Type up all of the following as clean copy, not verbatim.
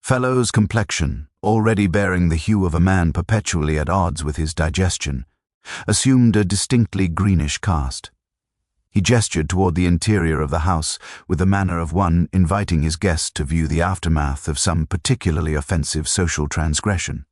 Fellow's complexion, already bearing the hue of a man perpetually at odds with his digestion, assumed a distinctly greenish cast. He gestured toward the interior of the house with the manner of one inviting his guest to view the aftermath of some particularly offensive social transgression.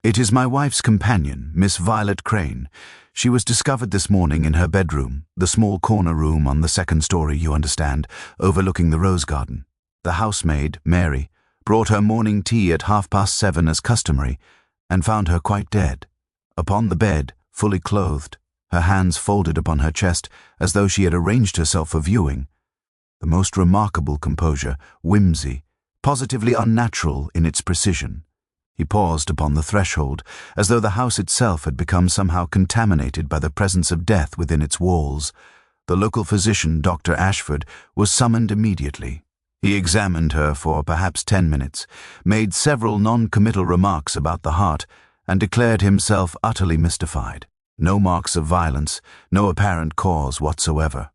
"It is my wife's companion, Miss Violet Crane. She was discovered this morning in her bedroom, the small corner room on the second story, you understand, overlooking the rose garden. The housemaid, Mary, brought her morning tea at 7:30 as customary, and found her quite dead. Upon the bed, fully clothed, her hands folded upon her chest as though she had arranged herself for viewing. The most remarkable composure, whimsy, positively unnatural in its precision." He paused upon the threshold, as though the house itself had become somehow contaminated by the presence of death within its walls. The local physician, Dr. Ashford, was summoned immediately. He examined her for perhaps 10 minutes, made several non-committal remarks about the heart, and declared himself utterly mystified. No marks of violence, no apparent cause whatsoever.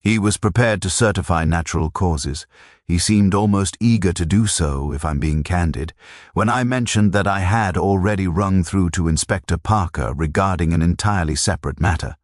He was prepared to certify natural causes. He seemed almost eager to do so, if I'm being candid, when I mentioned that I had already rung through to Inspector Parker regarding an entirely separate matter.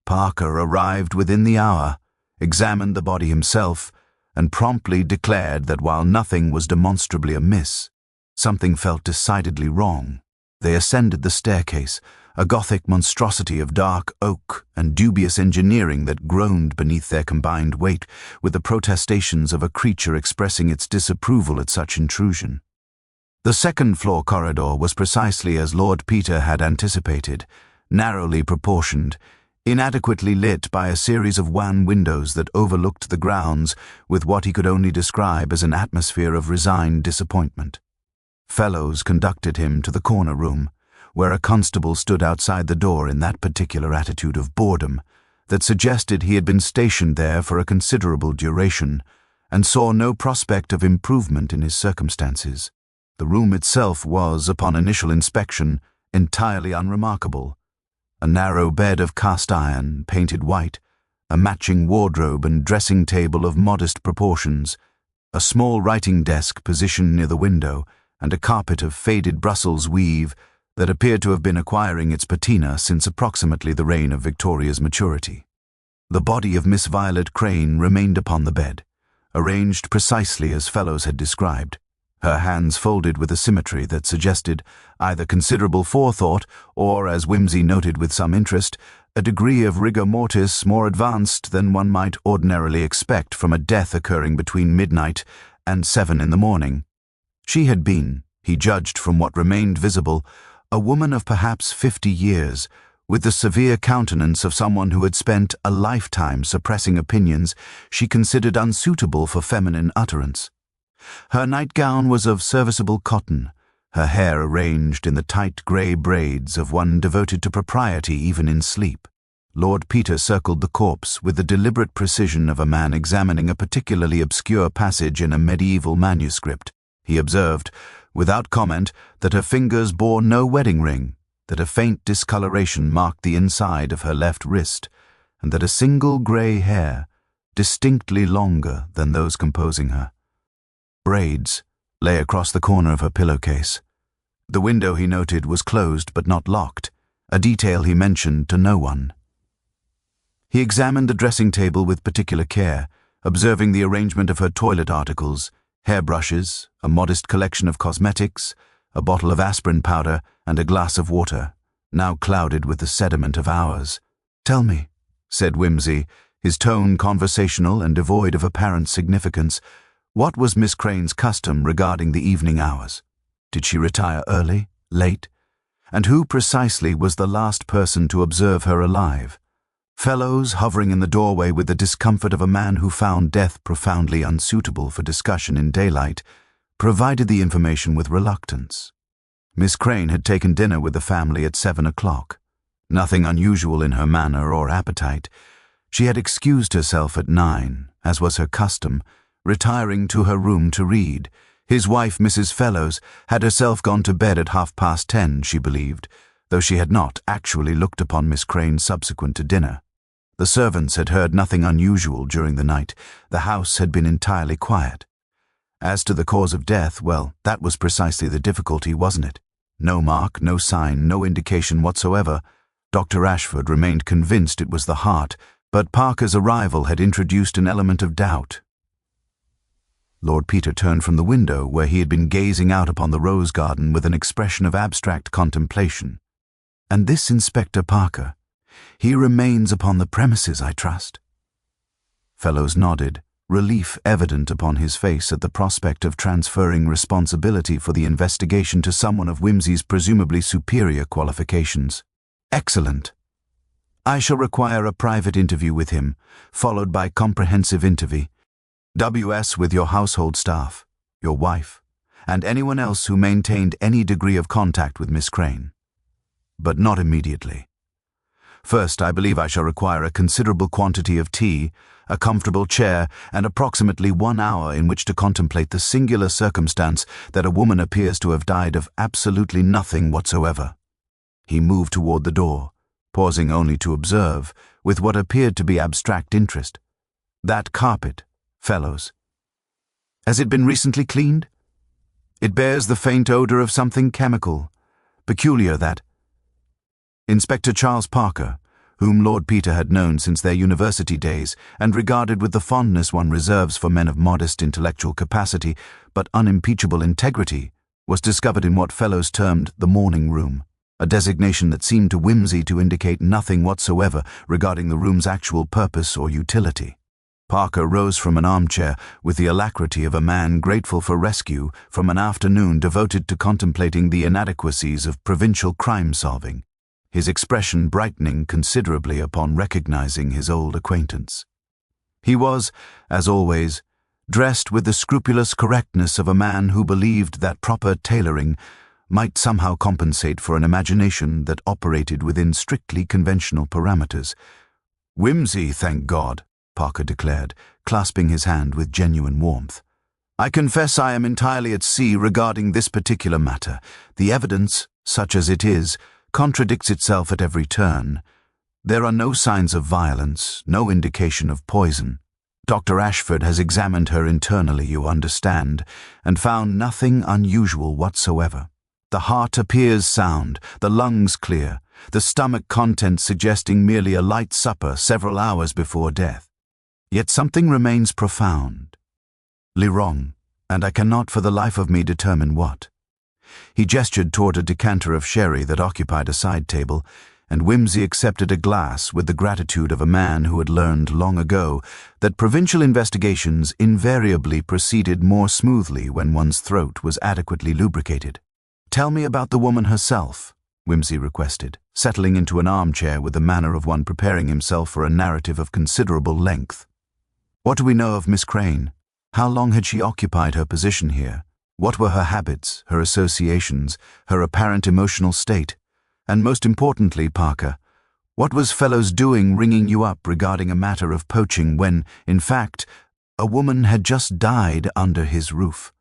Parker arrived within the hour, examined the body himself, and promptly declared that while nothing was demonstrably amiss, something felt decidedly wrong. They ascended the staircase, a Gothic monstrosity of dark oak and dubious engineering that groaned beneath their combined weight, with the protestations of a creature expressing its disapproval at such intrusion. The second-floor corridor was precisely as Lord Peter had anticipated, narrowly proportioned, inadequately lit by a series of wan windows that overlooked the grounds with what he could only describe as an atmosphere of resigned disappointment. Fellows conducted him to the corner room, where a constable stood outside the door in that particular attitude of boredom that suggested he had been stationed there for a considerable duration and saw no prospect of improvement in his circumstances. The room itself was, upon initial inspection, entirely unremarkable. A narrow bed of cast iron, painted white, a matching wardrobe and dressing table of modest proportions, a small writing desk positioned near the window, and a carpet of faded Brussels weave that appeared to have been acquiring its patina since approximately the reign of Victoria's maturity. The body of Miss Violet Crane remained upon the bed, arranged precisely as Fellows had described, her hands folded with a symmetry that suggested either considerable forethought or, as Whimsy noted with some interest, a degree of rigor mortis more advanced than one might ordinarily expect from a death occurring between midnight and 7 in the morning. She had been, he judged from what remained visible, a woman of perhaps 50 years, with the severe countenance of someone who had spent a lifetime suppressing opinions she considered unsuitable for feminine utterance. Her nightgown was of serviceable cotton, her hair arranged in the tight grey braids of one devoted to propriety even in sleep. Lord Peter circled the corpse with the deliberate precision of a man examining a particularly obscure passage in a medieval manuscript. He observed, without comment, that her fingers bore no wedding ring, that a faint discoloration marked the inside of her left wrist, and that a single grey hair, distinctly longer than those composing her braids, lay across the corner of her pillowcase. The window, he noted, was closed but not locked, a detail he mentioned to no one. He examined the dressing table with particular care, observing the arrangement of her toilet articles, hairbrushes, a modest collection of cosmetics, a bottle of aspirin powder, and a glass of water, now clouded with the sediment of hours. "Tell me," said Whimsy, his tone conversational and devoid of apparent significance, "what was Miss Crane's custom regarding the evening hours? Did she retire early, late? And who precisely was the last person to observe her alive?" Fellows, hovering in the doorway with the discomfort of a man who found death profoundly unsuitable for discussion in daylight, provided the information with reluctance. Miss Crane had taken dinner with the family at 7 o'clock. Nothing unusual in her manner or appetite. She had excused herself at 9, as was her custom, retiring to her room to read. His wife, Mrs. Fellows, had herself gone to bed at 10:30, she believed, though she had not actually looked upon Miss Crane subsequent to dinner. The servants had heard nothing unusual during the night. The house had been entirely quiet. As to the cause of death, well, that was precisely the difficulty, wasn't it? No mark, no sign, no indication whatsoever. Dr. Ashford remained convinced it was the heart, but Parker's arrival had introduced an element of doubt. Lord Peter turned from the window, where he had been gazing out upon the rose garden with an expression of abstract contemplation. "And this Inspector Parker, he remains upon the premises, I trust?" Fellows nodded, relief evident upon his face at the prospect of transferring responsibility for the investigation to someone of Whimsy's presumably superior qualifications. "Excellent. I shall require a private interview with him, followed by comprehensive interview. WS with your household staff, your wife, and anyone else who maintained any degree of contact with Miss Crane. But not immediately. First, I believe I shall require a considerable quantity of tea, a comfortable chair, and approximately 1 hour in which to contemplate the singular circumstance that a woman appears to have died of absolutely nothing whatsoever." He moved toward the door, pausing only to observe, with what appeared to be abstract interest, "That carpet, fellows. Has it been recently cleaned? It bears the faint odor of something chemical, peculiar that—" Inspector Charles Parker, whom Lord Peter had known since their university days and regarded with the fondness one reserves for men of modest intellectual capacity but unimpeachable integrity, was discovered in what Fellows termed the morning room, a designation that seemed to Whimsy to indicate nothing whatsoever regarding the room's actual purpose or utility. Parker rose from an armchair with the alacrity of a man grateful for rescue from an afternoon devoted to contemplating the inadequacies of provincial crime-solving, his expression brightening considerably upon recognizing his old acquaintance. He was, as always, dressed with the scrupulous correctness of a man who believed that proper tailoring might somehow compensate for an imagination that operated within strictly conventional parameters. "Whimsy, thank God," Parker declared, clasping his hand with genuine warmth. "I confess I am entirely at sea regarding this particular matter. The evidence, such as it is, contradicts itself at every turn. There are no signs of violence, no indication of poison. Dr. Ashford has examined her internally, you understand, and found nothing unusual whatsoever. The heart appears sound, the lungs clear, the stomach contents suggesting merely a light supper several hours before death. Yet something remains profoundly wrong, and I cannot for the life of me determine what." He gestured toward a decanter of sherry that occupied a side table, and Whimsy accepted a glass with the gratitude of a man who had learned long ago that provincial investigations invariably proceeded more smoothly when one's throat was adequately lubricated. "Tell me about the woman herself," Whimsy requested, settling into an armchair with the manner of one preparing himself for a narrative of considerable length. "What do we know of Miss Crane? How long had she occupied her position here? What were her habits, her associations, her apparent emotional state? And most importantly, Parker, what was Fellows doing ringing you up regarding a matter of poaching when, in fact, a woman had just died under his roof?"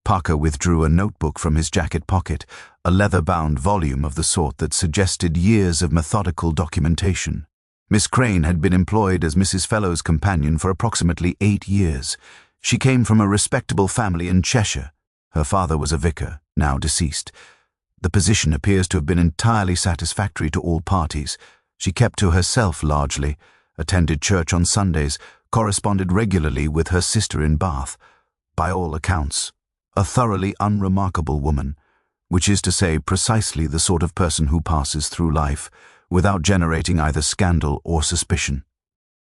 Parker withdrew a notebook from his jacket pocket, a leather-bound volume of the sort that suggested years of methodical documentation. Miss Crane had been employed as Mrs. Fellows' companion for approximately 8 years. She came from a respectable family in Cheshire. Her father was a vicar, now deceased. The position appears to have been entirely satisfactory to all parties. She kept to herself largely, attended church on Sundays, corresponded regularly with her sister in Bath. By all accounts, a thoroughly unremarkable woman, which is to say precisely the sort of person who passes through life without generating either scandal or suspicion.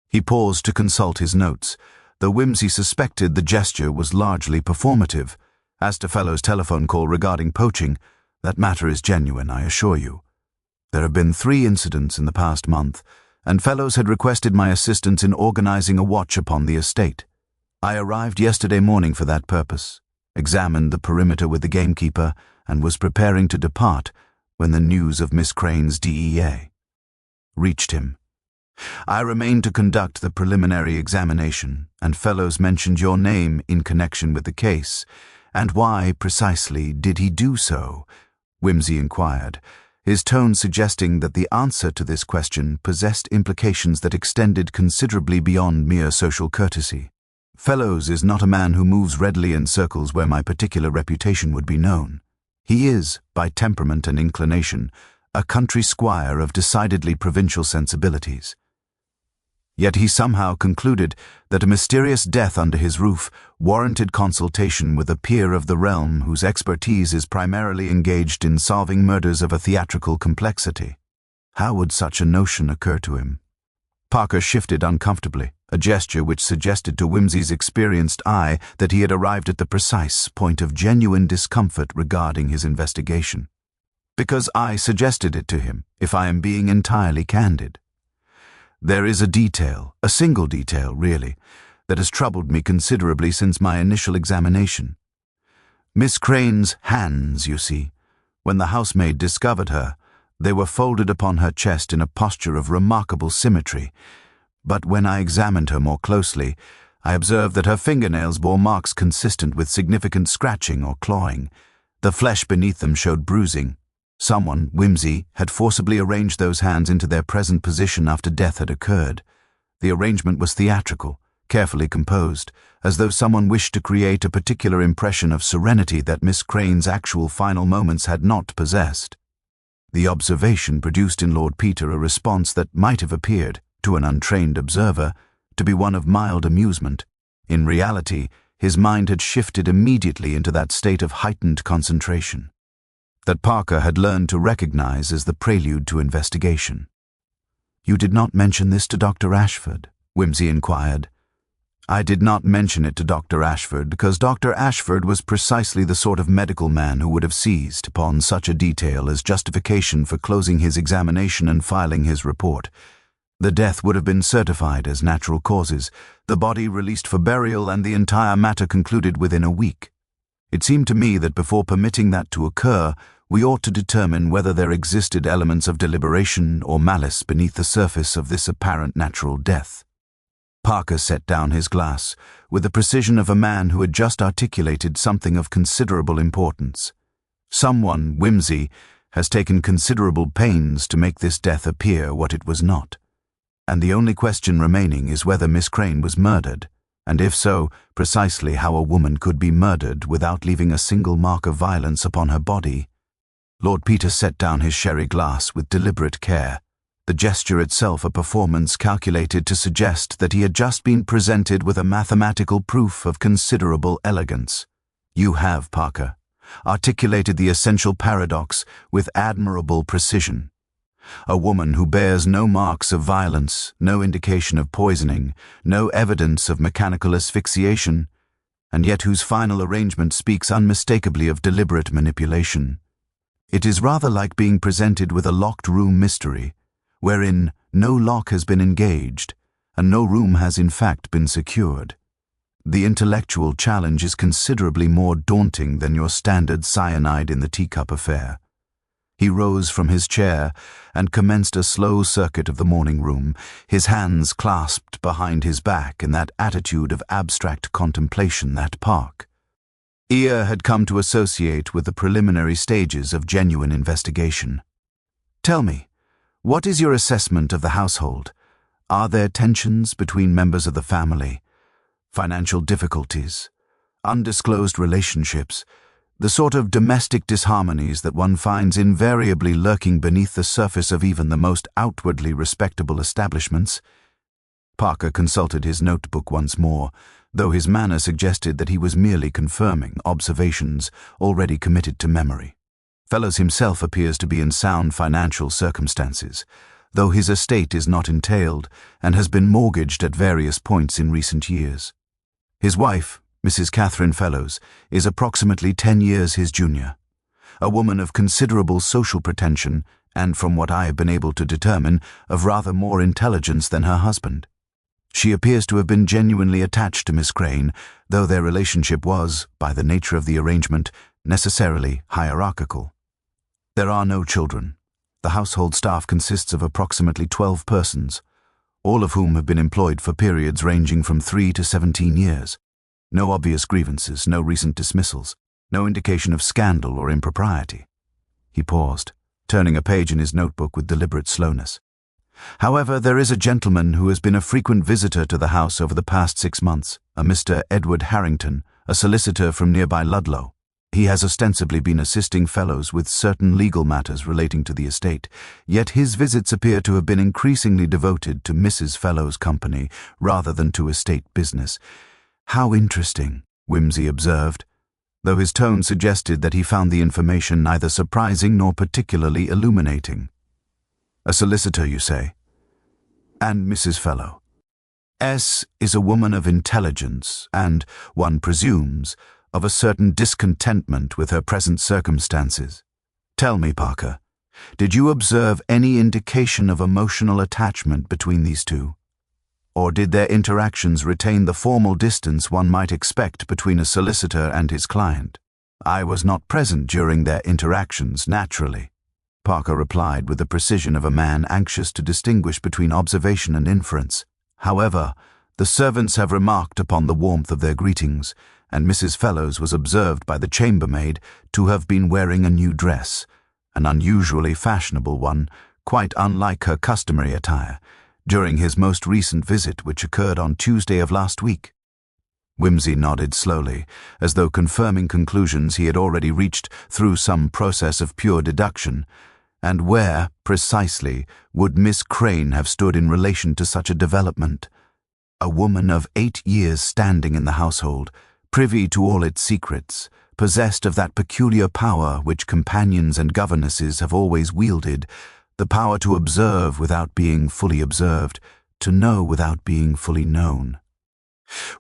He paused to consult his notes, though Whimsy suspected the gesture was largely performative. As to Fellow's telephone call regarding poaching, that matter is genuine, I assure you. There have been 3 incidents in the past month, and Fellows had requested my assistance in organizing a watch upon the estate. I arrived yesterday morning for that purpose, examined the perimeter with the gamekeeper, and was preparing to depart when the news of Miss Crane's DEA reached him. I remained to conduct the preliminary examination, and Fellows mentioned your name in connection with the case. And why, precisely, did he do so? Whimsy inquired, his tone suggesting that the answer to this question possessed implications that extended considerably beyond mere social courtesy. Fellows is not a man who moves readily in circles where my particular reputation would be known. He is, by temperament and inclination, a country squire of decidedly provincial sensibilities. Yet he somehow concluded that a mysterious death under his roof warranted consultation with a peer of the realm whose expertise is primarily engaged in solving murders of a theatrical complexity. How would such a notion occur to him? Parker shifted uncomfortably, a gesture which suggested to Whimsy's experienced eye that he had arrived at the precise point of genuine discomfort regarding his investigation. Because I suggested it to him, if I am being entirely candid. There is a detail, a single detail, really, that has troubled me considerably since my initial examination. Miss Crane's hands, you see. When the housemaid discovered her, they were folded upon her chest in a posture of remarkable symmetry, but when I examined her more closely, I observed that her fingernails bore marks consistent with significant scratching or clawing. The flesh beneath them showed bruising. Someone, Whimsy, had forcibly arranged those hands into their present position after death had occurred. The arrangement was theatrical, carefully composed, as though someone wished to create a particular impression of serenity that Miss Crane's actual final moments had not possessed. The observation produced in Lord Peter a response that might have appeared, to an untrained observer, to be one of mild amusement. In reality, his mind had shifted immediately into that state of heightened concentration that Parker had learned to recognize as the prelude to investigation. "You did not mention this to Dr. Ashford?" Whimsy inquired. "I did not mention it to Dr. Ashford because Dr. Ashford was precisely the sort of medical man who would have seized upon such a detail as justification for closing his examination and filing his report. The death would have been certified as natural causes, the body released for burial, and the entire matter concluded within a week. It seemed to me that before permitting that to occur, we ought to determine whether there existed elements of deliberation or malice beneath the surface of this apparent natural death." Parker set down his glass with the precision of a man who had just articulated something of considerable importance. Someone, Whimsy, has taken considerable pains to make this death appear what it was not. And the only question remaining is whether Miss Crane was murdered, and if so, precisely how a woman could be murdered without leaving a single mark of violence upon her body. Lord Peter set down his sherry glass with deliberate care, the gesture itself a performance calculated to suggest that he had just been presented with a mathematical proof of considerable elegance. "You have, Parker, articulated the essential paradox with admirable precision. A woman who bears no marks of violence, no indication of poisoning, no evidence of mechanical asphyxiation, and yet whose final arrangement speaks unmistakably of deliberate manipulation. It is rather like being presented with a locked room mystery, wherein no lock has been engaged, and no room has in fact been secured. The intellectual challenge is considerably more daunting than your standard cyanide in the teacup affair." He rose from his chair and commenced a slow circuit of the morning room, his hands clasped behind his back in that attitude of abstract contemplation that Park had come to associate with the preliminary stages of genuine investigation. "Tell me, what is your assessment of the household? Are there tensions between members of the family? Financial difficulties? Undisclosed relationships? The sort of domestic disharmonies that one finds invariably lurking beneath the surface of even the most outwardly respectable establishments?" Parker consulted his notebook once more, though his manner suggested that he was merely confirming observations already committed to memory. Fellows himself appears to be in sound financial circumstances, though his estate is not entailed and has been mortgaged at various points in recent years. His wife, Mrs. Catherine Fellows, is approximately 10 years his junior, a woman of considerable social pretension and, from what I have been able to determine, of rather more intelligence than her husband. She appears to have been genuinely attached to Miss Crane, though their relationship was, by the nature of the arrangement, necessarily hierarchical. There are no children. The household staff consists of approximately 12 persons, all of whom have been employed for periods ranging from 3 to 17 years. No obvious grievances, no recent dismissals, no indication of scandal or impropriety. He paused, turning a page in his notebook with deliberate slowness. However, there is a gentleman who has been a frequent visitor to the house over the past 6 months, a Mr. Edward Harrington, a solicitor from nearby Ludlow. He has ostensibly been assisting fellows with certain legal matters relating to the estate, yet his visits appear to have been increasingly devoted to Mrs. Fellow's company rather than to estate business. How interesting, Wimsey observed, though his tone suggested that he found the information neither surprising nor particularly illuminating. A solicitor, you say? And Mrs. Fellow. S is a woman of intelligence and, one presumes, of a certain discontentment with her present circumstances. Tell me, Parker, did you observe any indication of emotional attachment between these two? Or did their interactions retain the formal distance one might expect between a solicitor and his client? I was not present during their interactions, naturally, Parker replied with the precision of a man anxious to distinguish between observation and inference. However, the servants have remarked upon the warmth of their greetings, and Mrs. Fellows was observed by the chambermaid to have been wearing a new dress, an unusually fashionable one, quite unlike her customary attire, during his most recent visit, which occurred on Tuesday of last week. Wimsey nodded slowly, as though confirming conclusions he had already reached through some process of pure deduction. And where, precisely, would Miss Crane have stood in relation to such a development? A woman of 8 years' standing in the household, privy to all its secrets, possessed of that peculiar power which companions and governesses have always wielded, the power to observe without being fully observed, to know without being fully known.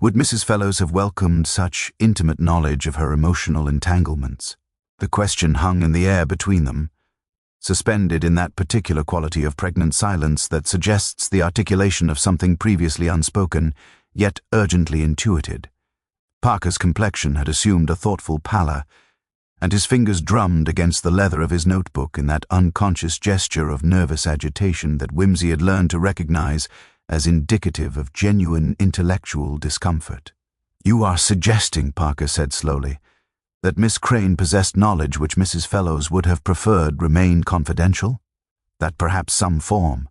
Would Mrs. Fellows have welcomed such intimate knowledge of her emotional entanglements? The question hung in the air between them, suspended in that particular quality of pregnant silence that suggests the articulation of something previously unspoken, yet urgently intuited. Parker's complexion had assumed a thoughtful pallor, and his fingers drummed against the leather of his notebook in that unconscious gesture of nervous agitation that Wimsey had learned to recognize as indicative of genuine intellectual discomfort. "You are suggesting," Parker said slowly, "that Miss Crane possessed knowledge which Mrs. Fellows would have preferred remained confidential? That perhaps some form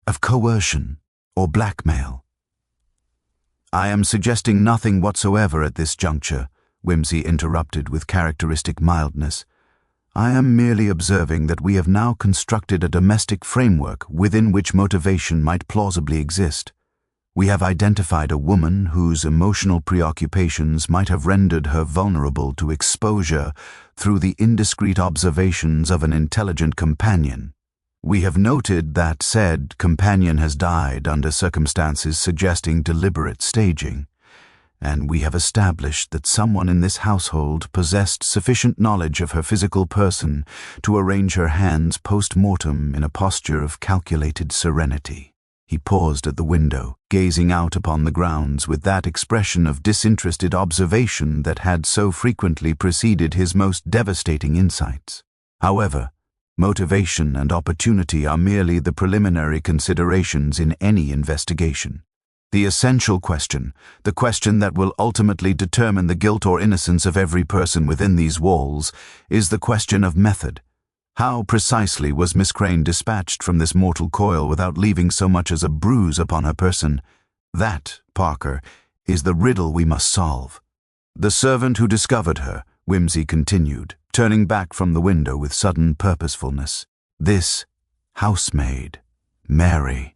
of coercion or blackmail?" "I am suggesting nothing whatsoever at this juncture," Wimsey interrupted with characteristic mildness. "I am merely observing that we have now constructed a domestic framework within which motivation might plausibly exist. We have identified a woman whose emotional preoccupations might have rendered her vulnerable to exposure through the indiscreet observations of an intelligent companion. We have noted that said companion has died under circumstances suggesting deliberate staging, and we have established that someone in this household possessed sufficient knowledge of her physical person to arrange her hands post-mortem in a posture of calculated serenity." He paused at the window, gazing out upon the grounds with that expression of disinterested observation that had so frequently preceded his most devastating insights. However, motivation and opportunity are merely the preliminary considerations in any investigation. The essential question, the question that will ultimately determine the guilt or innocence of every person within these walls, is the question of method. How precisely was Miss Crane dispatched from this mortal coil without leaving so much as a bruise upon her person? That, Parker, is the riddle we must solve. The servant who discovered her, Wimsey continued, turning back from the window with sudden purposefulness. This housemaid, Mary.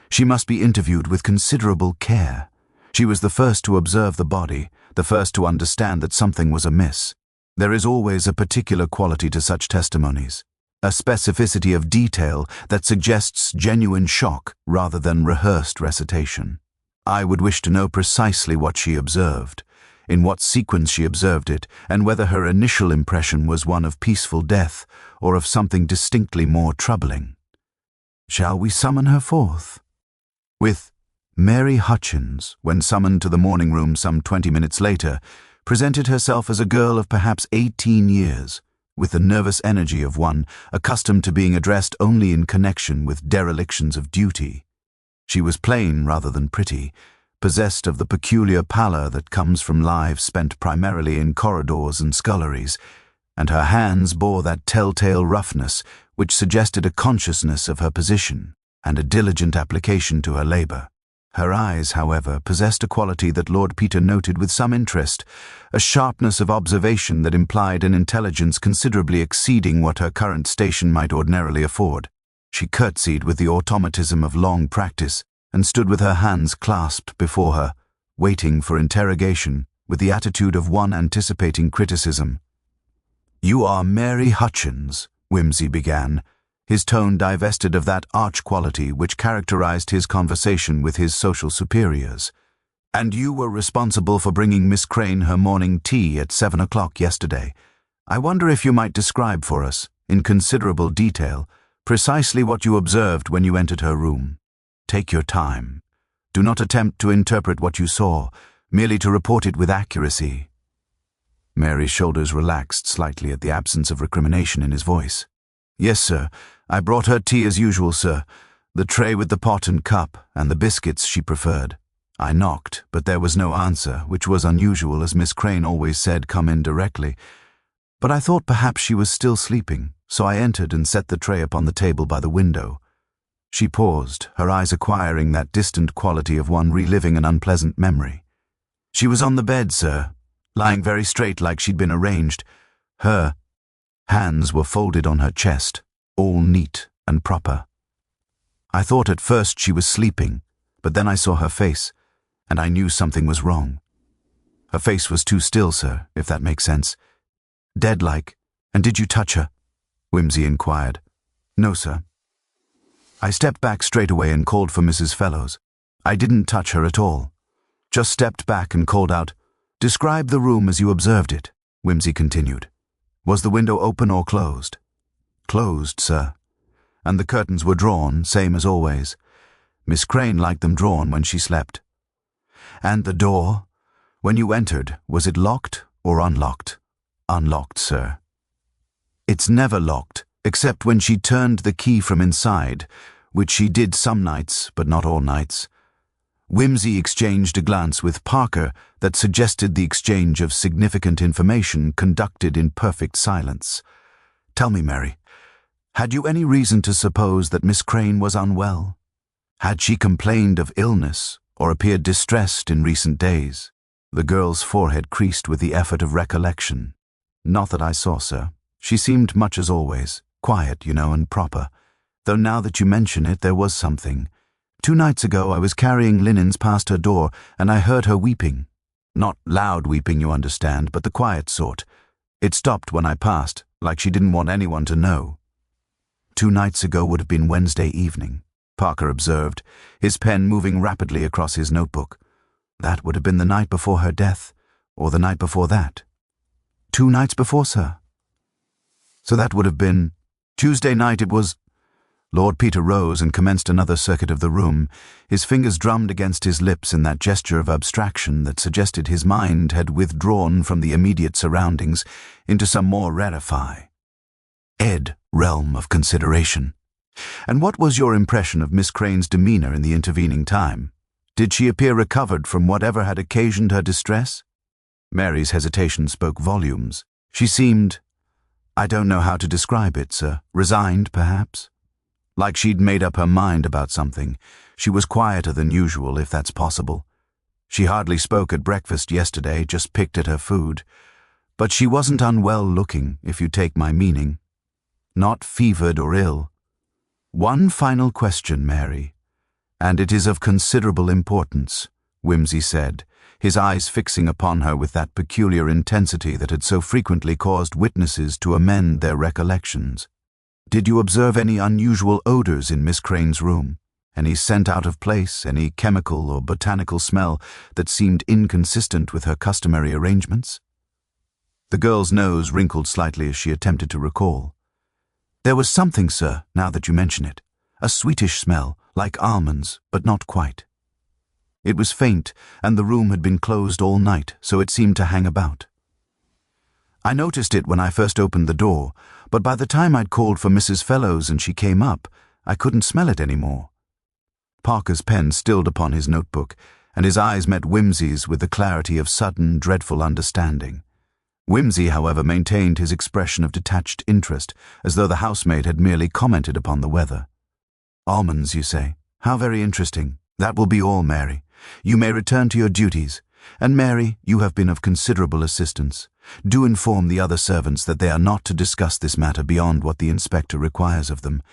She must be interviewed with considerable care. She was the first to observe the body, the first to understand that something was amiss. There is always a particular quality to such testimonies, a specificity of detail that suggests genuine shock rather than rehearsed recitation. I would wish to know precisely what she observed, in what sequence she observed it, and whether her initial impression was one of peaceful death or of something distinctly more troubling. Shall we summon her forth? With Mary Hutchins, when summoned to the morning room some 20 minutes later, presented herself as a girl of perhaps 18 years, with the nervous energy of one accustomed to being addressed only in connection with derelictions of duty. She was plain rather than pretty, possessed of the peculiar pallor that comes from lives spent primarily in corridors and sculleries, and her hands bore that telltale roughness which suggested a consciousness of her position. and a diligent application to her labor. Her eyes, however, possessed a quality that Lord Peter noted with some interest, a sharpness of observation that implied an intelligence considerably exceeding what her current station might ordinarily afford. She curtsied with the automatism of long practice, and stood with her hands clasped before her, waiting for interrogation, with the attitude of one anticipating criticism. "You are Mary Hutchins," Whimsy began, his tone divested of that arch quality which characterized his conversation with his social superiors. "And you were responsible for bringing Miss Crane her morning tea at 7 o'clock yesterday. I wonder if you might describe for us, in considerable detail, precisely what you observed when you entered her room. Take your time. Do not attempt to interpret what you saw, merely to report it with accuracy." Mary's shoulders relaxed slightly at the absence of recrimination in his voice. "Yes, sir. I brought her tea as usual, sir. The tray with the pot and cup, and the biscuits she preferred. I knocked, but there was no answer, which was unusual, as Miss Crane always said, come in directly. But I thought perhaps she was still sleeping, so I entered and set the tray upon the table by the window." She paused, her eyes acquiring that distant quality of one reliving an unpleasant memory. "She was on the bed, sir, lying very straight like she'd been arranged. Her hands were folded on her chest, all neat and proper. I thought at first she was sleeping, but then I saw her face, and I knew something was wrong. Her face was too still, sir, if that makes sense. Dead-like. And did you touch her?" Whimsy inquired. "No, sir." I stepped back straight away and called for Mrs. Fellows. I didn't touch her at all. Just stepped back and called out. "Describe the room as you observed it," Whimsy continued. "Was the window open or closed?" "Closed, sir. And the curtains were drawn, same as always. Miss Crane liked them drawn when she slept." "And the door? When you entered, was it locked or unlocked?" "Unlocked, sir." "It's never locked, except when she turned the key from inside, which she did some nights, but not all nights." Whimsy exchanged a glance with Parker that suggested the exchange of significant information conducted in perfect silence. "Tell me, Mary, had you any reason to suppose that Miss Crane was unwell? Had she complained of illness or appeared distressed in recent days?" The girl's forehead creased with the effort of recollection. "Not that I saw, sir. She seemed much as always, quiet, and proper. Though now that you mention it, there was something. 2 nights ago I was carrying linens past her door, and I heard her weeping. Not loud weeping, you understand, but the quiet sort. It stopped when I passed, like she didn't want anyone to know." 2 nights ago would have been Wednesday evening, Parker observed, his pen moving rapidly across his notebook. "That would have been the night before her death, or the night before that." 2 nights before, sir. "So that would have been Tuesday night. It was—" Lord Peter rose and commenced another circuit of the room. His fingers drummed against his lips in that gesture of abstraction that suggested his mind had withdrawn from the immediate surroundings into some more rarefied realm of consideration. "And what was your impression of Miss Crane's demeanor in the intervening time? Did she appear recovered from whatever had occasioned her distress?" Mary's hesitation spoke volumes. She seemed— I don't know how to describe it, sir. Resigned, perhaps? Like she'd made up her mind about something. She was quieter than usual, if that's possible. She hardly spoke at breakfast yesterday, just picked at her food. But she wasn't unwell looking, if you take my meaning. Not fevered or ill. One final question, Mary, and it is of considerable importance, Whimsy said, his eyes fixing upon her with that peculiar intensity that had so frequently caused witnesses to amend their recollections. Did you observe any unusual odors in Miss Crane's room? Any scent out of place, any chemical or botanical smell that seemed inconsistent with her customary arrangements? The girl's nose wrinkled slightly as she attempted to recall. There was something, sir, now that you mention it. A sweetish smell, like almonds, but not quite. It was faint, and the room had been closed all night, so it seemed to hang about. I noticed it when I first opened the door, but by the time I'd called for Mrs. Fellows and she came up, I couldn't smell it any more. Parker's pen stilled upon his notebook, and his eyes met Whimsy's with the clarity of sudden, dreadful understanding. Whimsy, however, maintained his expression of detached interest, as though the housemaid had merely commented upon the weather. Almonds, you say? How very interesting. That will be all, Mary. You may return to your duties. And Mary, you have been of considerable assistance. Do inform the other servants that they are not to discuss this matter beyond what the inspector requires of them.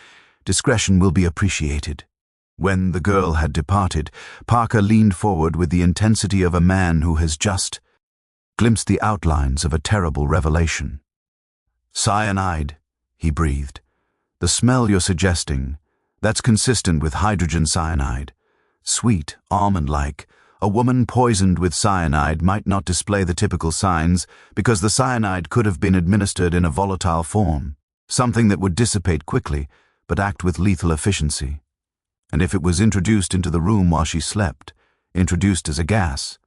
Discretion will be appreciated." When the girl had departed, Parker leaned forward with the intensity of a man who has just glimpsed the outlines of a terrible revelation. "Cyanide," he breathed. "The smell you're suggesting, that's consistent with hydrogen cyanide. Sweet, almond-like. A woman poisoned with cyanide might not display the typical signs because the cyanide could have been administered in a volatile form, something that would dissipate quickly but act with lethal efficiency. And if it was introduced into the room while she slept, introduced as a gas,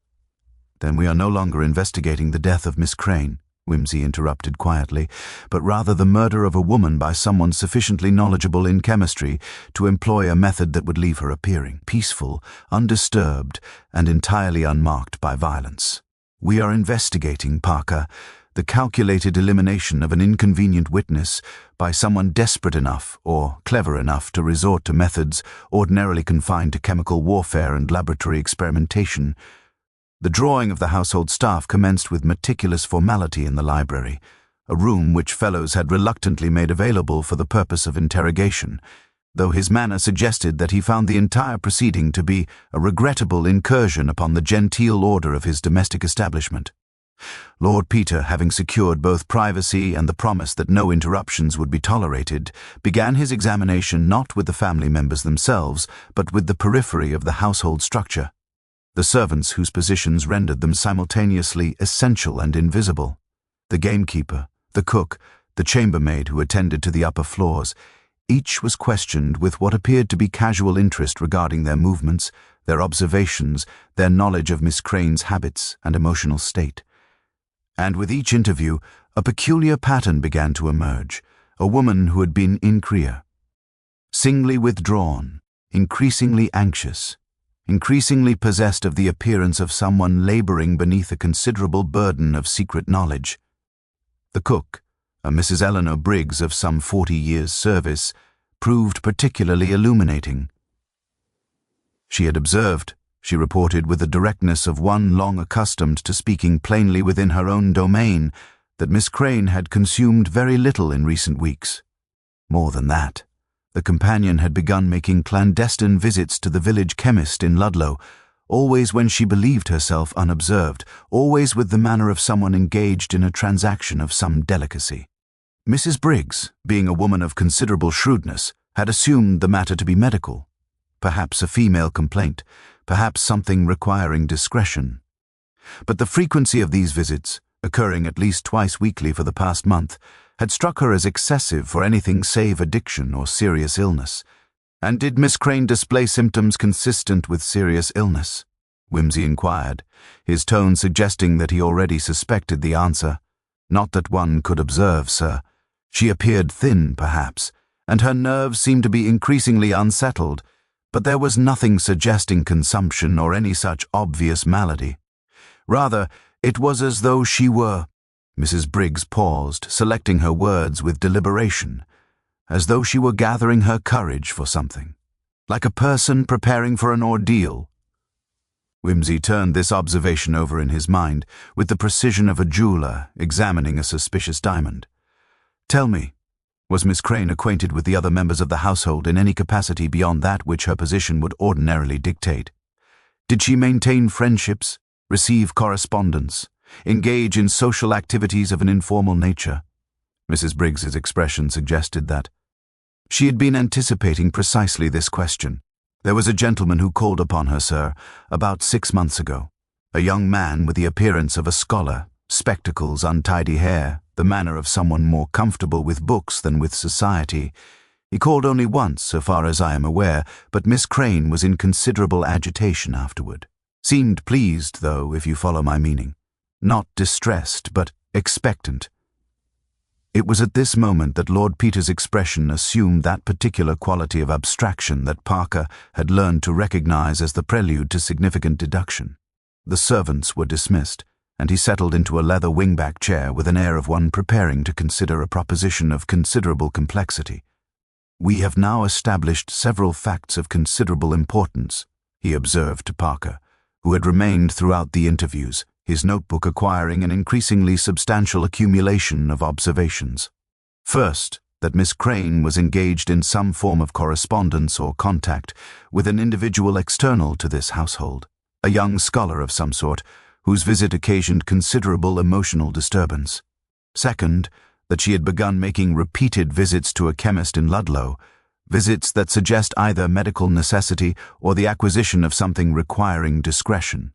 then we are no longer investigating the death of Miss Crane," Whimsy interrupted quietly, "but rather the murder of a woman by someone sufficiently knowledgeable in chemistry to employ a method that would leave her appearing peaceful, undisturbed, and entirely unmarked by violence. We are investigating, Parker, the calculated elimination of an inconvenient witness by someone desperate enough or clever enough to resort to methods ordinarily confined to chemical warfare and laboratory experimentation. The drawing of the household staff commenced with meticulous formality in the library, a room which Fellows had reluctantly made available for the purpose of interrogation, though his manner suggested that he found the entire proceeding to be a regrettable incursion upon the genteel order of his domestic establishment. Lord Peter, having secured both privacy and the promise that no interruptions would be tolerated, began his examination not with the family members themselves, but with the periphery of the household structure, the servants whose positions rendered them simultaneously essential and invisible, the gamekeeper, the cook, the chambermaid who attended to the upper floors. Each was questioned with what appeared to be casual interest regarding their movements, their observations, their knowledge of Miss Crane's habits and emotional state. And with each interview, a peculiar pattern began to emerge, a woman who had been increa, singly withdrawn, increasingly anxious, increasingly possessed of the appearance of someone laboring beneath a considerable burden of secret knowledge. The cook, a Mrs. Eleanor Briggs of some 40 years' service, proved particularly illuminating. She had observed, she reported with the directness of one long accustomed to speaking plainly within her own domain, that Miss Crane had consumed very little in recent weeks. More than that, the companion had begun making clandestine visits to the village chemist in Ludlow, always when she believed herself unobserved, always with the manner of someone engaged in a transaction of some delicacy. Mrs. Briggs, being a woman of considerable shrewdness, had assumed the matter to be medical, perhaps a female complaint, perhaps something requiring discretion. But the frequency of these visits, occurring at least twice weekly for the past month, had struck her as excessive for anything save addiction or serious illness. And did Miss Crane display symptoms consistent with serious illness? Whimsy inquired, his tone suggesting that he already suspected the answer. Not that one could observe, sir. She appeared thin, perhaps, and her nerves seemed to be increasingly unsettled, but there was nothing suggesting consumption or any such obvious malady. Rather, it was as though she were— Mrs. Briggs paused, selecting her words with deliberation, as though she were gathering her courage for something, like a person preparing for an ordeal. Whimsy turned this observation over in his mind with the precision of a jeweler examining a suspicious diamond. "Tell me, was Miss Crane acquainted with the other members of the household in any capacity beyond that which her position would ordinarily dictate? Did she maintain friendships, receive correspondence, engage in social activities of an informal nature?" Mrs. Briggs's expression suggested that. She had been anticipating precisely this question. "There was a gentleman who called upon her, sir, about 6 months ago. A young man with the appearance of a scholar, spectacles, untidy hair, the manner of someone more comfortable with books than with society. He called only once, so far as I am aware, but Miss Crane was in considerable agitation afterward. Seemed pleased, though, if you follow my meaning. Not distressed, but expectant." It was at this moment that Lord Peter's expression assumed that particular quality of abstraction that Parker had learned to recognize as the prelude to significant deduction. The servants were dismissed, and he settled into a leather wingback chair with an air of one preparing to consider a proposition of considerable complexity. "We have now established several facts of considerable importance," he observed to Parker, who had remained throughout the interviews, his notebook acquiring an increasingly substantial accumulation of observations. First, that Miss Crane was engaged in some form of correspondence or contact with an individual external to this household, a young scholar of some sort, whose visit occasioned considerable emotional disturbance. Second, that she had begun making repeated visits to a chemist in Ludlow, visits that suggest either medical necessity or the acquisition of something requiring discretion.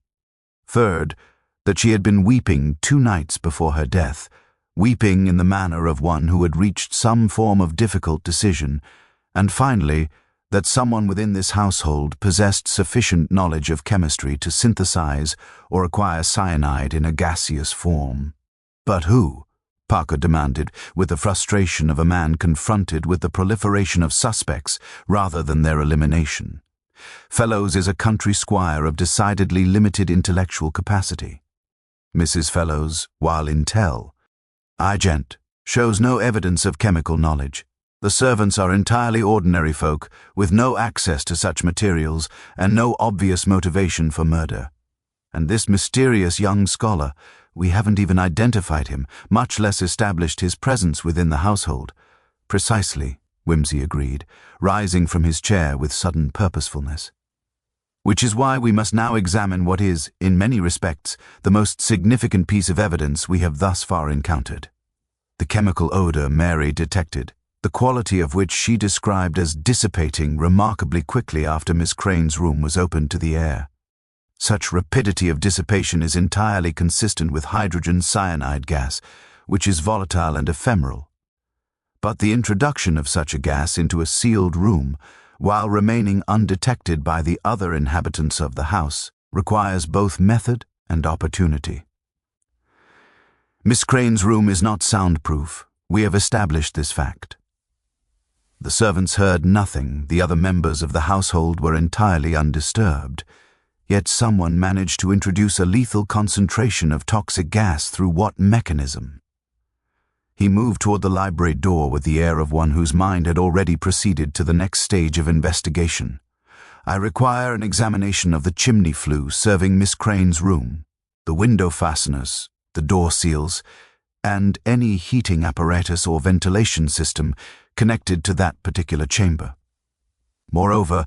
Third, that she had been weeping 2 nights before her death, weeping in the manner of one who had reached some form of difficult decision, and finally, that someone within this household possessed sufficient knowledge of chemistry to synthesize or acquire cyanide in a gaseous form. But who? Parker demanded, with the frustration of a man confronted with the proliferation of suspects rather than their elimination. Fellows is a country squire of decidedly limited intellectual capacity. Mrs. Fellows, while intel, gent, shows no evidence of chemical knowledge. The servants are entirely ordinary folk, with no access to such materials and no obvious motivation for murder. And this mysterious young scholar, we haven't even identified him, much less established his presence within the household. Precisely, Whimsy agreed, rising from his chair with sudden purposefulness. Which is why we must now examine what is, in many respects, the most significant piece of evidence we have thus far encountered. The chemical odor Mary detected, the quality of which she described as dissipating remarkably quickly after Miss Crane's room was opened to the air. Such rapidity of dissipation is entirely consistent with hydrogen cyanide gas, which is volatile and ephemeral. But the introduction of such a gas into a sealed room, while remaining undetected by the other inhabitants of the house, requires both method and opportunity. Miss Crane's room is not soundproof. We have established this fact. The servants heard nothing. The other members of the household were entirely undisturbed. Yet someone managed to introduce a lethal concentration of toxic gas through what mechanism? He moved toward the library door with the air of one whose mind had already proceeded to the next stage of investigation. "I require an examination of the chimney flue serving Miss Crane's room, the window fasteners, the door seals, and any heating apparatus or ventilation system connected to that particular chamber. Moreover,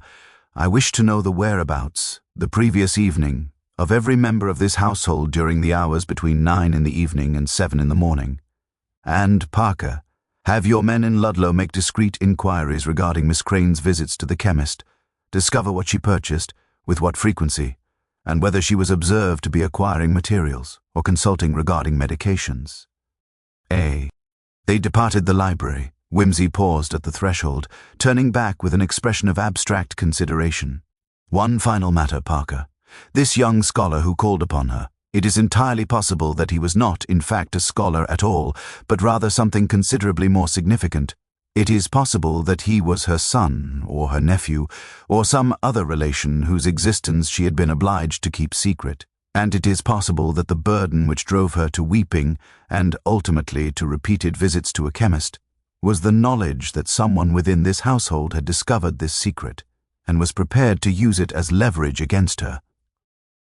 I wish to know the whereabouts, the previous evening, of every member of this household during the hours between 9 in the evening and 7 in the morning. And, Parker, have your men in Ludlow make discreet inquiries regarding Miss Crane's visits to the chemist, discover what she purchased, with what frequency, and whether she was observed to be acquiring materials or consulting regarding medications." A. They departed the library. Whimsy paused at the threshold, turning back with an expression of abstract consideration. "One final matter, Parker. This young scholar who called upon her, it is entirely possible that he was not, in fact, a scholar at all, but rather something considerably more significant. It is possible that he was her son, or her nephew, or some other relation whose existence she had been obliged to keep secret. And it is possible that the burden which drove her to weeping, and ultimately to repeated visits to a chemist, was the knowledge that someone within this household had discovered this secret, and was prepared to use it as leverage against her."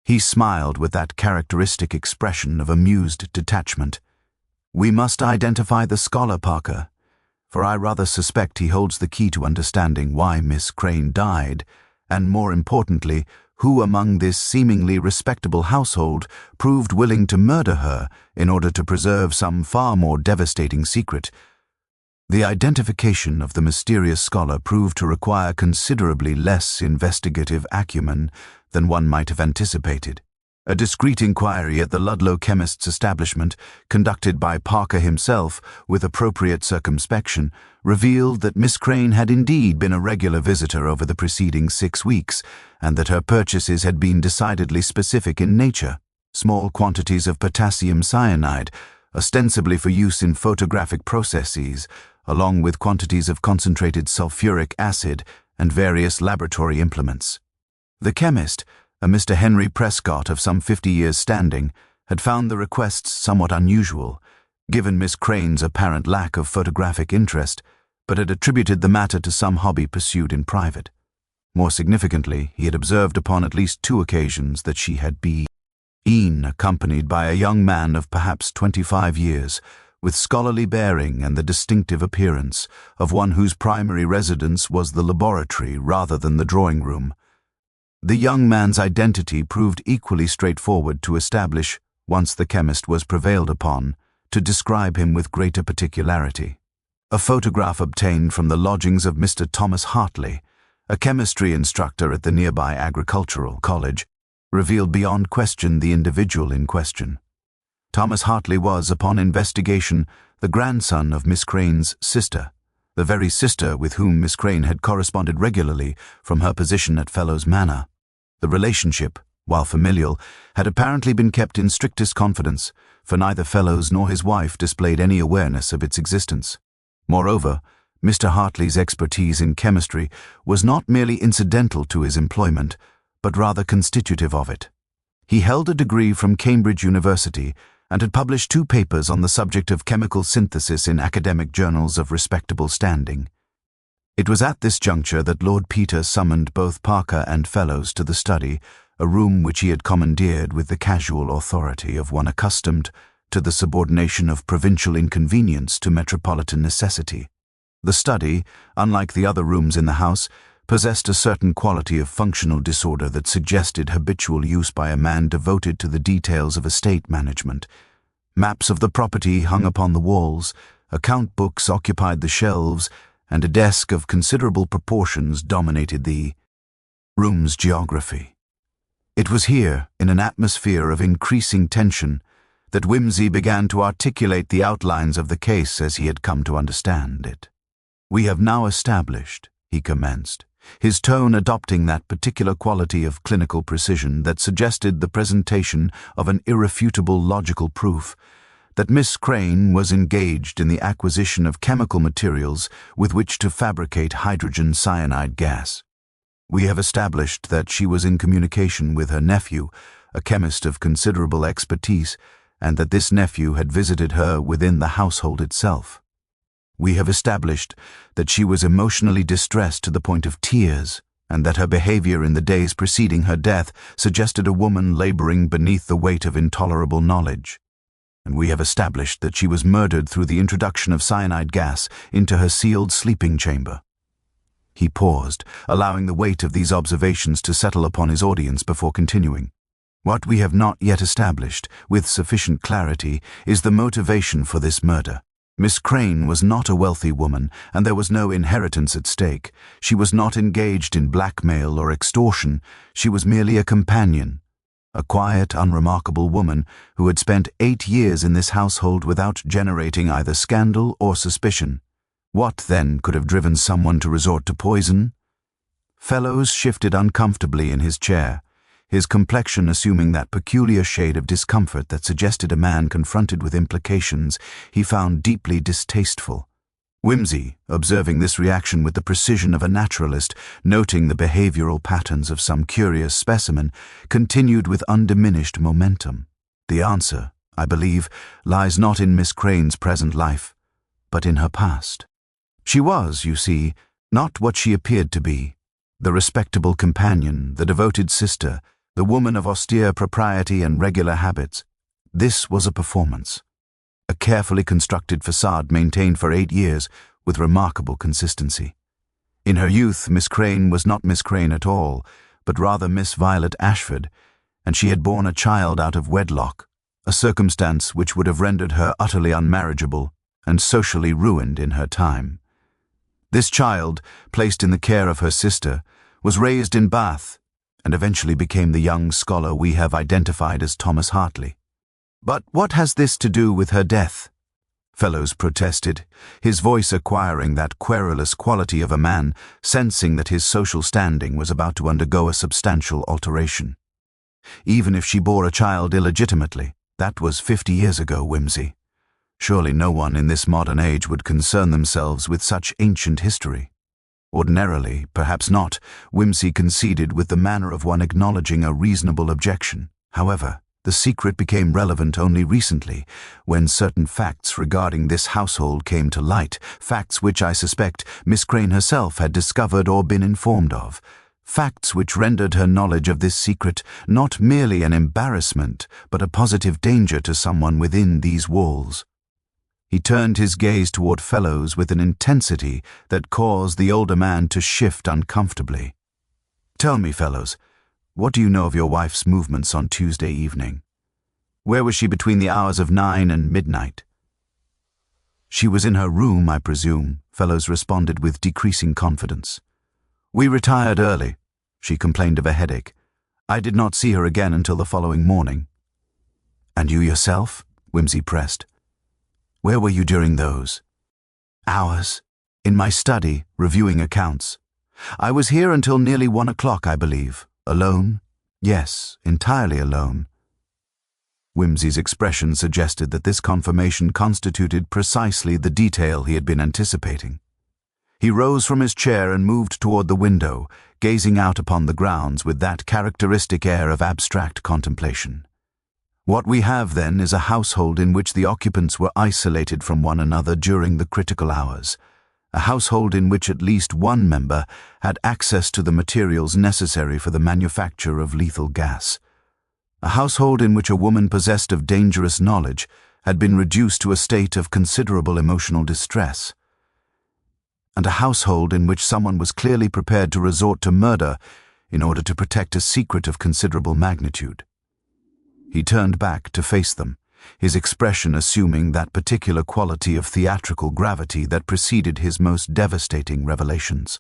He smiled with that characteristic expression of amused detachment. "We must identify the scholar, Parker, for I rather suspect he holds the key to understanding why Miss Crane died, and more importantly, who among this seemingly respectable household proved willing to murder her in order to preserve some far more devastating secret. The identification of the mysterious scholar proved to require considerably less investigative acumen than one might have anticipated. A discreet inquiry at the Ludlow chemist's establishment, conducted by Parker himself with appropriate circumspection, revealed that Miss Crane had indeed been a regular visitor over the preceding 6 weeks, and that her purchases had been decidedly specific in nature. Small quantities of potassium cyanide, ostensibly for use in photographic processes, along with quantities of concentrated sulfuric acid and various laboratory implements. The chemist, a Mr. Henry Prescott of some 50 years' standing, had found the requests somewhat unusual, given Miss Crane's apparent lack of photographic interest, but had attributed the matter to some hobby pursued in private. More significantly, he had observed upon at least 2 occasions that she had been accompanied by a young man of perhaps 25 years, with scholarly bearing and the distinctive appearance of one whose primary residence was the laboratory rather than the drawing-room. The young man's identity proved equally straightforward to establish once the chemist was prevailed upon to describe him with greater particularity. A photograph obtained from the lodgings of Mr. Thomas Hartley, a chemistry instructor at the nearby agricultural college, revealed beyond question the individual in question. Thomas Hartley was, upon investigation, the grandson of Miss Crane's sister, the very sister with whom Miss Crane had corresponded regularly from her position at Fellows Manor. The relationship, while familial, had apparently been kept in strictest confidence, for neither Fellows nor his wife displayed any awareness of its existence. Moreover, Mr. Hartley's expertise in chemistry was not merely incidental to his employment, but rather constitutive of it. He held a degree from Cambridge University and had published 2 papers on the subject of chemical synthesis in academic journals of respectable standing. It was at this juncture that Lord Peter summoned both Parker and Fellows to the study, a room which he had commandeered with the casual authority of one accustomed to the subordination of provincial inconvenience to metropolitan necessity. The study, unlike the other rooms in the house, possessed a certain quality of functional disorder that suggested habitual use by a man devoted to the details of estate management. Maps of the property hung upon the walls, account books occupied the shelves, and a desk of considerable proportions dominated the room's geography. It was here, in an atmosphere of increasing tension, that Wimsey began to articulate the outlines of the case as he had come to understand it. "We have now established," he commenced, his tone adopting that particular quality of clinical precision that suggested the presentation of an irrefutable logical proof, that Miss Crane was engaged in the acquisition of chemical materials with which to fabricate hydrogen cyanide gas. We have established that she was in communication with her nephew, a chemist of considerable expertise, and that this nephew had visited her within the household itself. We have established that she was emotionally distressed to the point of tears, and that her behavior in the days preceding her death suggested a woman laboring beneath the weight of intolerable knowledge. And we have established that she was murdered through the introduction of cyanide gas into her sealed sleeping chamber. He paused, allowing the weight of these observations to settle upon his audience before continuing. What we have not yet established, with sufficient clarity, is the motivation for this murder. Miss Crane was not a wealthy woman, and there was no inheritance at stake. She was not engaged in blackmail or extortion. She was merely a companion, a quiet, unremarkable woman who had spent 8 years in this household without generating either scandal or suspicion. What, then, could have driven someone to resort to poison? Fellows shifted uncomfortably in his chair, his complexion assuming that peculiar shade of discomfort that suggested a man confronted with implications he found deeply distasteful. Wimsey, observing this reaction with the precision of a naturalist, noting the behavioral patterns of some curious specimen, continued with undiminished momentum. The answer, I believe, lies not in Miss Crane's present life, but in her past. She was, you see, not what she appeared to be, the respectable companion, the devoted sister, the woman of austere propriety and regular habits. This was a performance, a carefully constructed facade maintained for 8 years with remarkable consistency. In her youth, Miss Crane was not Miss Crane at all, but rather Miss Violet Ashford, and she had borne a child out of wedlock, a circumstance which would have rendered her utterly unmarriageable and socially ruined in her time. This child, placed in the care of her sister, was raised in Bath and eventually became the young scholar we have identified as Thomas Hartley. But what has this to do with her death? Fellows protested, his voice acquiring that querulous quality of a man sensing that his social standing was about to undergo a substantial alteration. Even if she bore a child illegitimately, that was 50 years ago, Wimsey. Surely no one in this modern age would concern themselves with such ancient history. Ordinarily, perhaps not, Wimsey conceded with the manner of one acknowledging a reasonable objection. However, The secret became relevant only recently, when certain facts regarding this household came to light, facts which I suspect Miss Crane herself had discovered or been informed of, facts which rendered her knowledge of this secret not merely an embarrassment, but a positive danger to someone within these walls. He turned his gaze toward Fellows with an intensity that caused the older man to shift uncomfortably. "Tell me, Fellows, what do you know of your wife's movements on Tuesday evening? Where was she between the hours of 9 and midnight?" "She was in her room, I presume," Fellows responded with decreasing confidence. "We retired early. She complained of a headache. I did not see her again until the following morning." "And you yourself?" Whimsy pressed. "Where were you during those hours?" "In my study, reviewing accounts. I was here until nearly 1 o'clock, I believe. Alone?" "Yes, entirely alone." Whimsy's expression suggested that this confirmation constituted precisely the detail he had been anticipating. He rose from his chair and moved toward the window, gazing out upon the grounds with that characteristic air of abstract contemplation. "What we have, then, is a household in which the occupants were isolated from one another during the critical hours. A household in which at least one member had access to the materials necessary for the manufacture of lethal gas. A household in which a woman possessed of dangerous knowledge had been reduced to a state of considerable emotional distress. And a household in which someone was clearly prepared to resort to murder in order to protect a secret of considerable magnitude." He turned back to face them, his expression assuming that particular quality of theatrical gravity that preceded his most devastating revelations.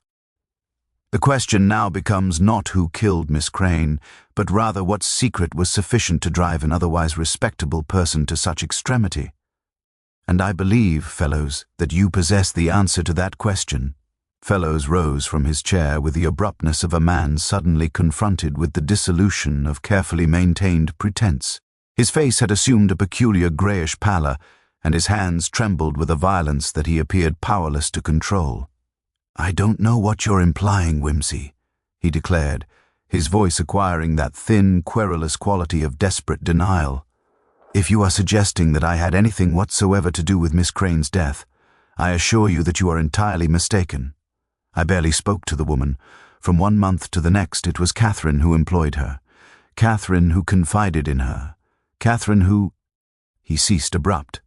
"The question now becomes not who killed Miss Crane, but rather what secret was sufficient to drive an otherwise respectable person to such extremity. And I believe, Fellows, that you possess the answer to that question." Fellows rose from his chair with the abruptness of a man suddenly confronted with the dissolution of carefully maintained pretense. His face had assumed a peculiar grayish pallor, and his hands trembled with a violence that he appeared powerless to control. "I don't know what you're implying, Whimsy," he declared, his voice acquiring that thin, querulous quality of desperate denial. "If you are suggesting that I had anything whatsoever to do with Miss Crane's death, I assure you that you are entirely mistaken. I barely spoke to the woman. From 1 month to the next, it was Catherine who employed her, Catherine who confided in her, Catherine who—" He ceased abrupt.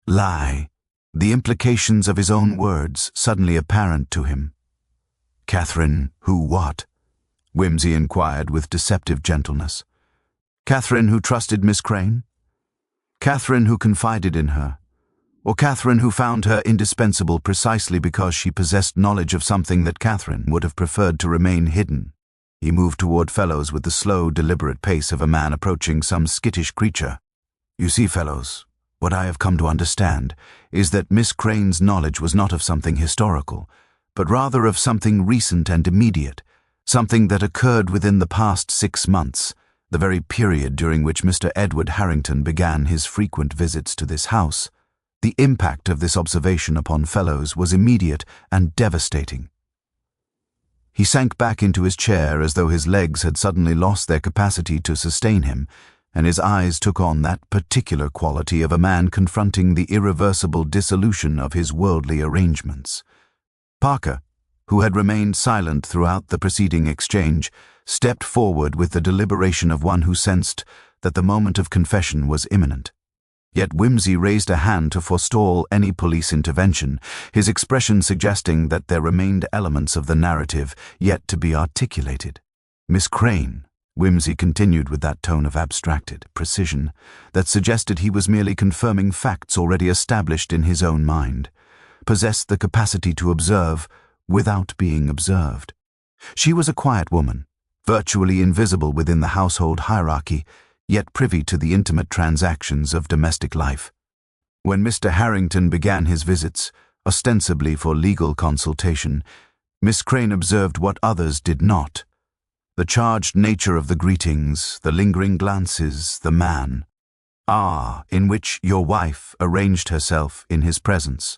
Lie, the implications of his own words suddenly apparent to him. "Catherine who what?" Whimsy inquired with deceptive gentleness. "Catherine who trusted Miss Crane? Catherine who confided in her? Or Catherine who found her indispensable precisely because she possessed knowledge of something that Catherine would have preferred to remain hidden?" He moved toward Fellows with the slow, deliberate pace of a man approaching some skittish creature. "You see, Fellows, what I have come to understand is that Miss Crane's knowledge was not of something historical, but rather of something recent and immediate, something that occurred within the past 6 months, the very period during which Mr. Edward Harrington began his frequent visits to this house. The impact of this observation upon Fellows was immediate and devastating." He sank back into his chair as though his legs had suddenly lost their capacity to sustain him, and his eyes took on that particular quality of a man confronting the irreversible dissolution of his worldly arrangements. Parker, who had remained silent throughout the preceding exchange, stepped forward with the deliberation of one who sensed that the moment of confession was imminent. Yet Whimsy raised a hand to forestall any police intervention, his expression suggesting that there remained elements of the narrative yet to be articulated. "Miss Crane," Whimsy continued with that tone of abstracted precision that suggested he was merely confirming facts already established in his own mind, possessed the capacity to observe without being observed. She was a quiet woman, virtually invisible within the household hierarchy, yet privy to the intimate transactions of domestic life. When Mr. Harrington began his visits, ostensibly for legal consultation, Miss Crane observed what others did not: the charged nature of the greetings, the lingering glances, the manner in which your wife arranged herself in his presence.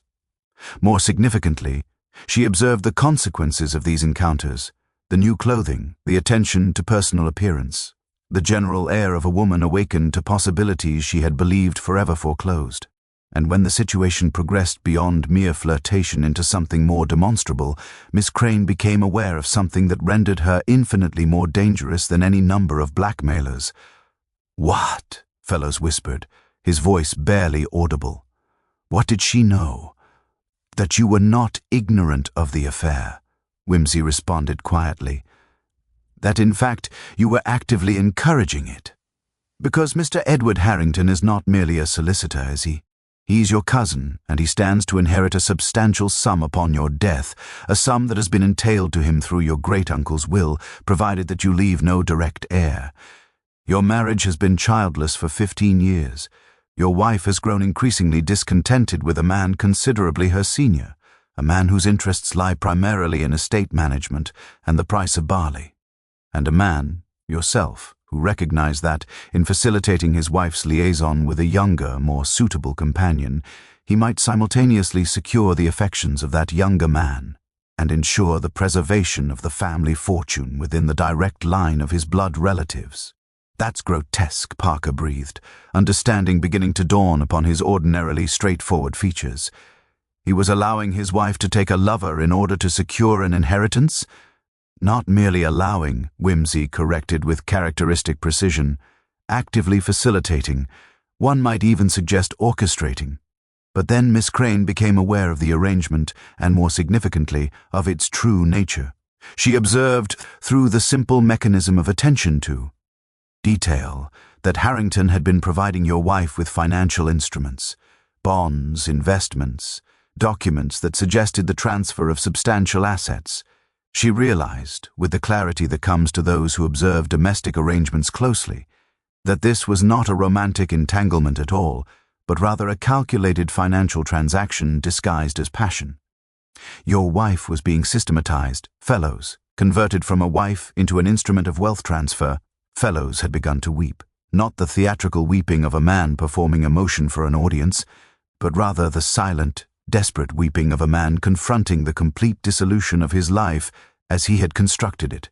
More significantly, she observed the consequences of these encounters: the new clothing, the attention to personal appearance, The general air of a woman awakened to possibilities she had believed forever foreclosed. And when the situation progressed beyond mere flirtation into something more demonstrable, Miss Crane became aware of something that rendered her infinitely more dangerous than any number of blackmailers. "What?" Fellows whispered, his voice barely audible. "What did she know?" "That you were not ignorant of the affair," Whimsy responded quietly. "That in fact you were actively encouraging it. Because Mr. Edward Harrington is not merely a solicitor, is he? He's your cousin, and he stands to inherit a substantial sum upon your death, a sum that has been entailed to him through your great-uncle's will, provided that you leave no direct heir. Your marriage has been childless for 15 years. Your wife has grown increasingly discontented with a man considerably her senior, a man whose interests lie primarily in estate management and the price of barley, and a man, yourself, who recognized that, in facilitating his wife's liaison with a younger, more suitable companion, he might simultaneously secure the affections of that younger man and ensure the preservation of the family fortune within the direct line of his blood relatives. "That's grotesque," Parker breathed, understanding beginning to dawn upon his ordinarily straightforward features. He was allowing his wife to take a lover in order to secure an inheritance? "Not merely allowing," Whimsy corrected with characteristic precision. "Actively facilitating. One might even suggest orchestrating." But then Miss Crane became aware of the arrangement, and more significantly, of its true nature. She observed, through the simple mechanism of attention to detail, that Harrington had been providing your wife with financial instruments, bonds, investments, documents that suggested the transfer of substantial assets. She realized, with the clarity that comes to those who observe domestic arrangements closely, that this was not a romantic entanglement at all, but rather a calculated financial transaction disguised as passion. Your wife was being systematized, Fellows, converted from a wife into an instrument of wealth transfer. Fellows had begun to weep, not the theatrical weeping of a man performing emotion for an audience, but rather the silent, desperate weeping of a man confronting the complete dissolution of his life as he had constructed it.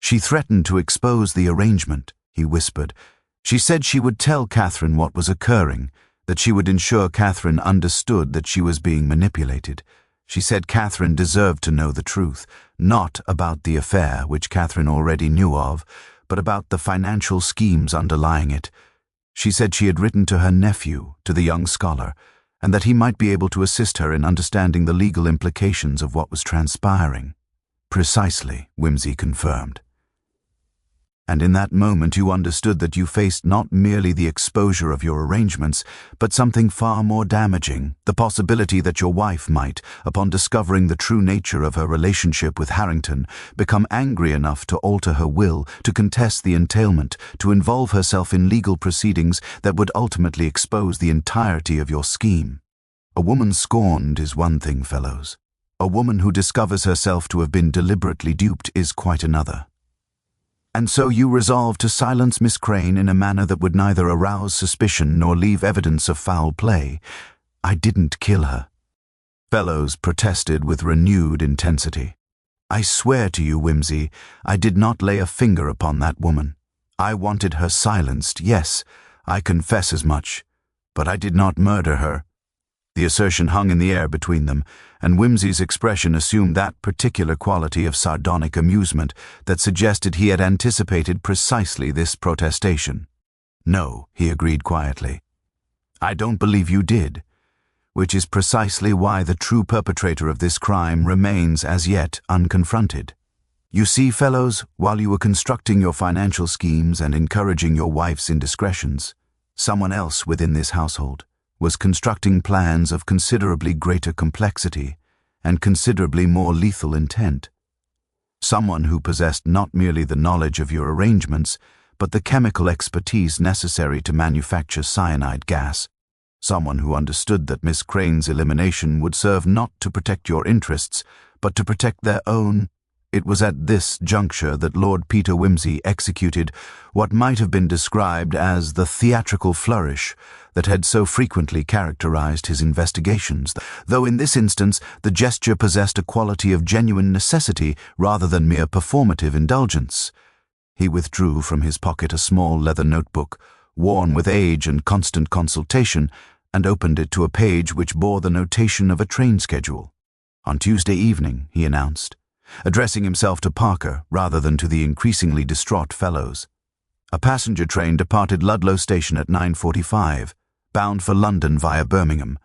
"She threatened to expose the arrangement," he whispered. "She said she would tell Catherine what was occurring, that she would ensure Catherine understood that she was being manipulated. She said Catherine deserved to know the truth, not about the affair, which Catherine already knew of, but about the financial schemes underlying it. She said she had written to her nephew, to the young scholar, and that he might be able to assist her in understanding the legal implications of what was transpiring." "Precisely," Whimsy confirmed. "And in that moment you understood that you faced not merely the exposure of your arrangements, but something far more damaging, the possibility that your wife might, upon discovering the true nature of her relationship with Harrington, become angry enough to alter her will, to contest the entailment, to involve herself in legal proceedings that would ultimately expose the entirety of your scheme. A woman scorned is one thing, Fellows. A woman who discovers herself to have been deliberately duped is quite another. And so you resolved to silence Miss Crane in a manner that would neither arouse suspicion nor leave evidence of foul play. I didn't kill her." Fellows protested with renewed intensity. "I swear to you, Whimsy, I did not lay a finger upon that woman. I wanted her silenced, yes, I confess as much, but I did not murder her." The assertion hung in the air between them, and Whimsy's expression assumed that particular quality of sardonic amusement that suggested he had anticipated precisely this protestation. "No," he agreed quietly. "I don't believe you did, which is precisely why the true perpetrator of this crime remains as yet unconfronted. You see, Fellows, while you were constructing your financial schemes and encouraging your wife's indiscretions, someone else within this household was constructing plans of considerably greater complexity and considerably more lethal intent. Someone who possessed not merely the knowledge of your arrangements, but the chemical expertise necessary to manufacture cyanide gas. Someone who understood that Miss Crane's elimination would serve not to protect your interests, but to protect their own. It was at this juncture that Lord Peter Whimsy executed what might have been described as the theatrical flourish that had so frequently characterized his investigations, though in this instance the gesture possessed a quality of genuine necessity rather than mere performative indulgence. He withdrew from his pocket a small leather notebook, worn with age and constant consultation, and opened it to a page which bore the notation of a train schedule. "On Tuesday evening," he announced, addressing himself to Parker rather than to the increasingly distraught fellows. "A passenger train departed Ludlow station at 9:45, bound for London via Birmingham.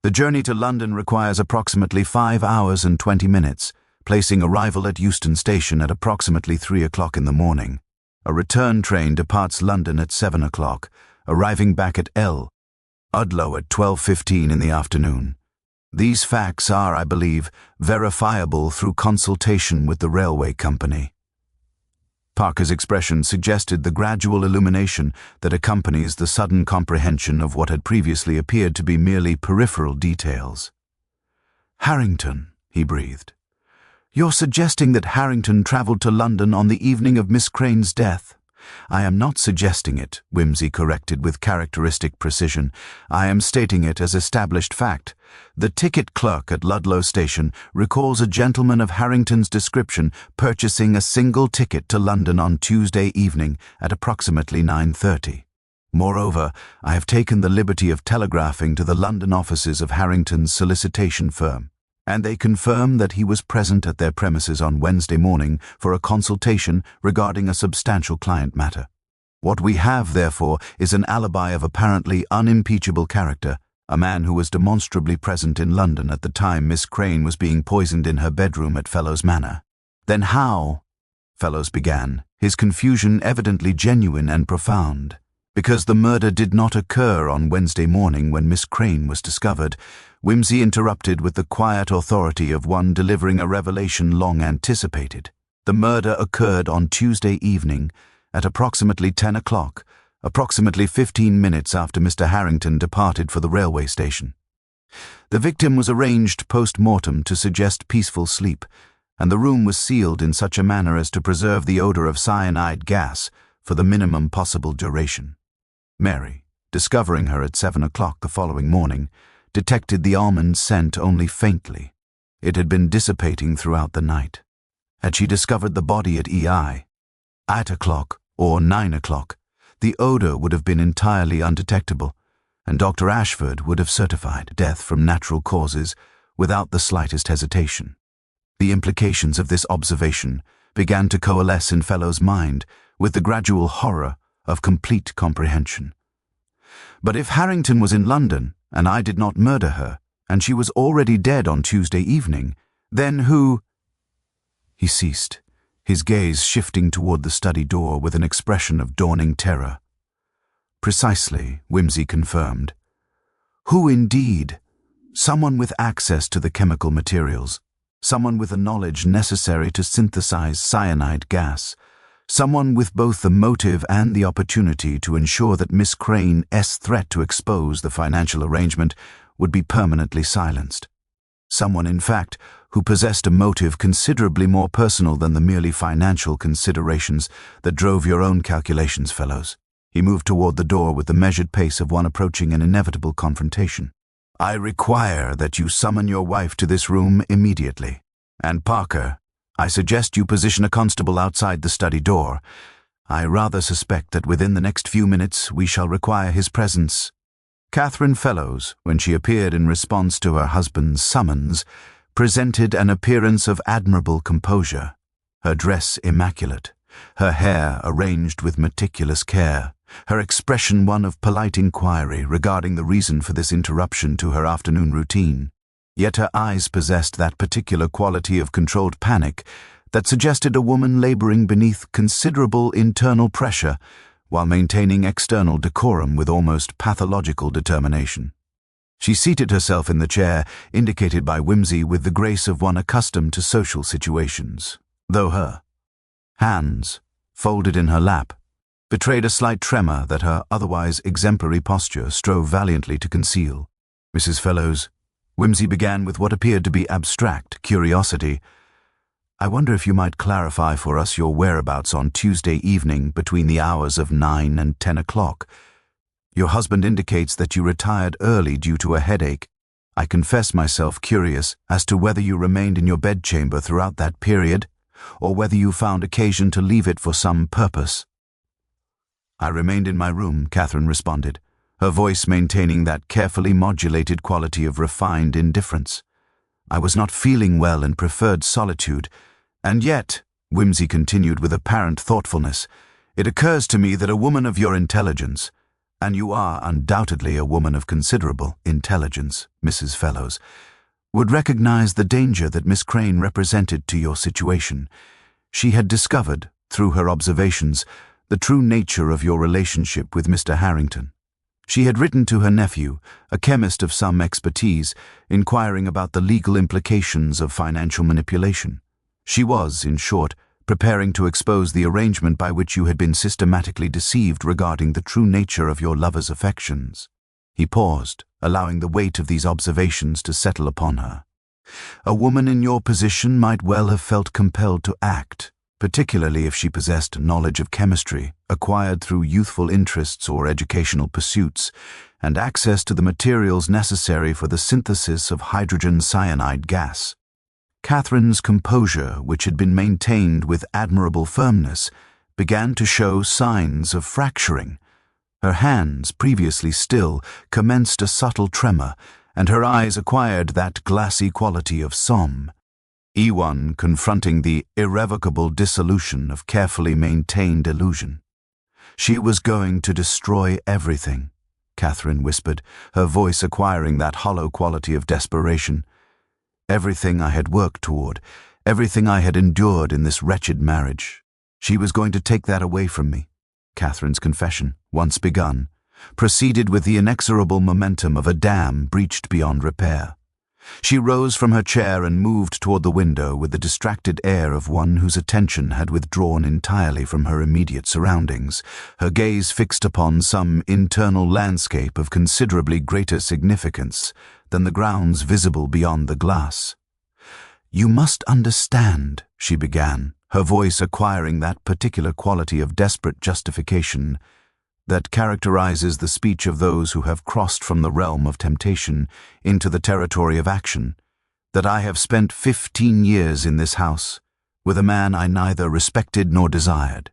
The journey to London requires approximately 5 hours and 20 minutes, placing arrival at Euston Station at approximately 3 o'clock in the morning. A return train departs London at 7 o'clock, arriving back at Ludlow at 12:15 in the afternoon. These facts are, I believe, verifiable through consultation with the railway company." Parker's expression suggested the gradual illumination that accompanies the sudden comprehension of what had previously appeared to be merely peripheral details. "Harrington," he breathed. "You're suggesting that Harrington travelled to London on the evening of Miss Crane's death?" "I am not suggesting it," Wimsey corrected with characteristic precision. "I am stating it as established fact. The ticket clerk at Ludlow station recalls a gentleman of Harrington's description purchasing a single ticket to London on Tuesday evening at approximately 9:30. Moreover, I have taken the liberty of telegraphing to the London offices of Harrington's solicitation firm, and they confirm that he was present at their premises on Wednesday morning for a consultation regarding a substantial client matter. What we have, therefore, is an alibi of apparently unimpeachable character, a man who was demonstrably present in London at the time Miss Crane was being poisoned in her bedroom at Fellows Manor." "Then how?" Fellows began, his confusion evidently genuine and profound. "Because the murder did not occur on Wednesday morning when Miss Crane was discovered," Wimsey interrupted with the quiet authority of one delivering a revelation long anticipated. "The murder occurred on Tuesday evening at approximately 10 o'clock, approximately 15 minutes after Mr. Harrington departed for the railway station. The victim was arranged post-mortem to suggest peaceful sleep, and the room was sealed in such a manner as to preserve the odor of cyanide gas for the minimum possible duration. Mary, discovering her at 7 o'clock the following morning, detected the almond scent only faintly. It had been dissipating throughout the night. Had she discovered the body at 8 o'clock or 9 o'clock, the odor would have been entirely undetectable, and Dr. Ashford would have certified death from natural causes without the slightest hesitation. The implications of this observation began to coalesce in Fellow's mind with the gradual horror of complete comprehension. But if Harrington was in London, and I did not murder her, and she was already dead on Tuesday evening, then who— He ceased, his gaze shifting toward the study door with an expression of dawning terror. "Precisely," Wimsey confirmed. "Who indeed? Someone with access to the chemical materials, someone with the knowledge necessary to synthesize cyanide gas, someone with both the motive and the opportunity to ensure that Miss Crane's threat to expose the financial arrangement would be permanently silenced. Someone, in fact, who possessed a motive considerably more personal than the merely financial considerations that drove your own calculations, Fellows." He moved toward the door with the measured pace of one approaching an inevitable confrontation. "I require that you summon your wife to this room immediately. And Parker, I suggest you position a constable outside the study door. I rather suspect that within the next few minutes we shall require his presence." Catherine Fellows, when she appeared in response to her husband's summons, presented an appearance of admirable composure, her dress immaculate, her hair arranged with meticulous care, her expression one of polite inquiry regarding the reason for this interruption to her afternoon routine. Yet her eyes possessed that particular quality of controlled panic that suggested a woman laboring beneath considerable internal pressure while maintaining external decorum with almost pathological determination. She seated herself in the chair indicated by Wimsey with the grace of one accustomed to social situations, though her hands, folded in her lap, betrayed a slight tremor that her otherwise exemplary posture strove valiantly to conceal. "Mrs. Fellows," Wimsey began with what appeared to be abstract curiosity, "I wonder if you might clarify for us your whereabouts on Tuesday evening between the hours of 9 and 10 o'clock. Your husband indicates that you retired early due to a headache. I confess myself curious as to whether you remained in your bedchamber throughout that period, or whether you found occasion to leave it for some purpose." "I remained in my room," Catherine responded, her voice maintaining that carefully modulated quality of refined indifference. "I was not feeling well and preferred solitude. And yet," Whimsy continued with apparent thoughtfulness, "it occurs to me that a woman of your intelligence, and you are undoubtedly a woman of considerable intelligence, Mrs. Fellows, would recognize the danger that Miss Crane represented to your situation. She had discovered, through her observations, the true nature of your relationship with Mr. Harrington. She had written to her nephew, a chemist of some expertise, inquiring about the legal implications of financial manipulation. She was, in short, preparing to expose the arrangement by which you had been systematically deceived regarding the true nature of your lover's affections." He paused, allowing the weight of these observations to settle upon her. "A woman in your position might well have felt compelled to act, particularly if she possessed knowledge of chemistry, acquired through youthful interests or educational pursuits, and access to the materials necessary for the synthesis of hydrogen cyanide gas." Catherine's composure, which had been maintained with admirable firmness, began to show signs of fracturing. Her hands, previously still, commenced a subtle tremor, and her eyes acquired that glassy quality of somme. One confronting the irrevocable dissolution of carefully maintained illusion. "She was going to destroy everything," Catherine whispered, her voice acquiring that hollow quality of desperation. "Everything I had worked toward, everything I had endured in this wretched marriage. She was going to take that away from me." Catherine's confession, once begun, proceeded with the inexorable momentum of a dam breached beyond repair. She rose from her chair and moved toward the window with the distracted air of one whose attention had withdrawn entirely from her immediate surroundings, her gaze fixed upon some internal landscape of considerably greater significance than the grounds visible beyond the glass. "You must understand," she began, her voice acquiring that particular quality of desperate justification that characterizes the speech of those who have crossed from the realm of temptation into the territory of action, "that I have spent 15 years in this house with a man I neither respected nor desired.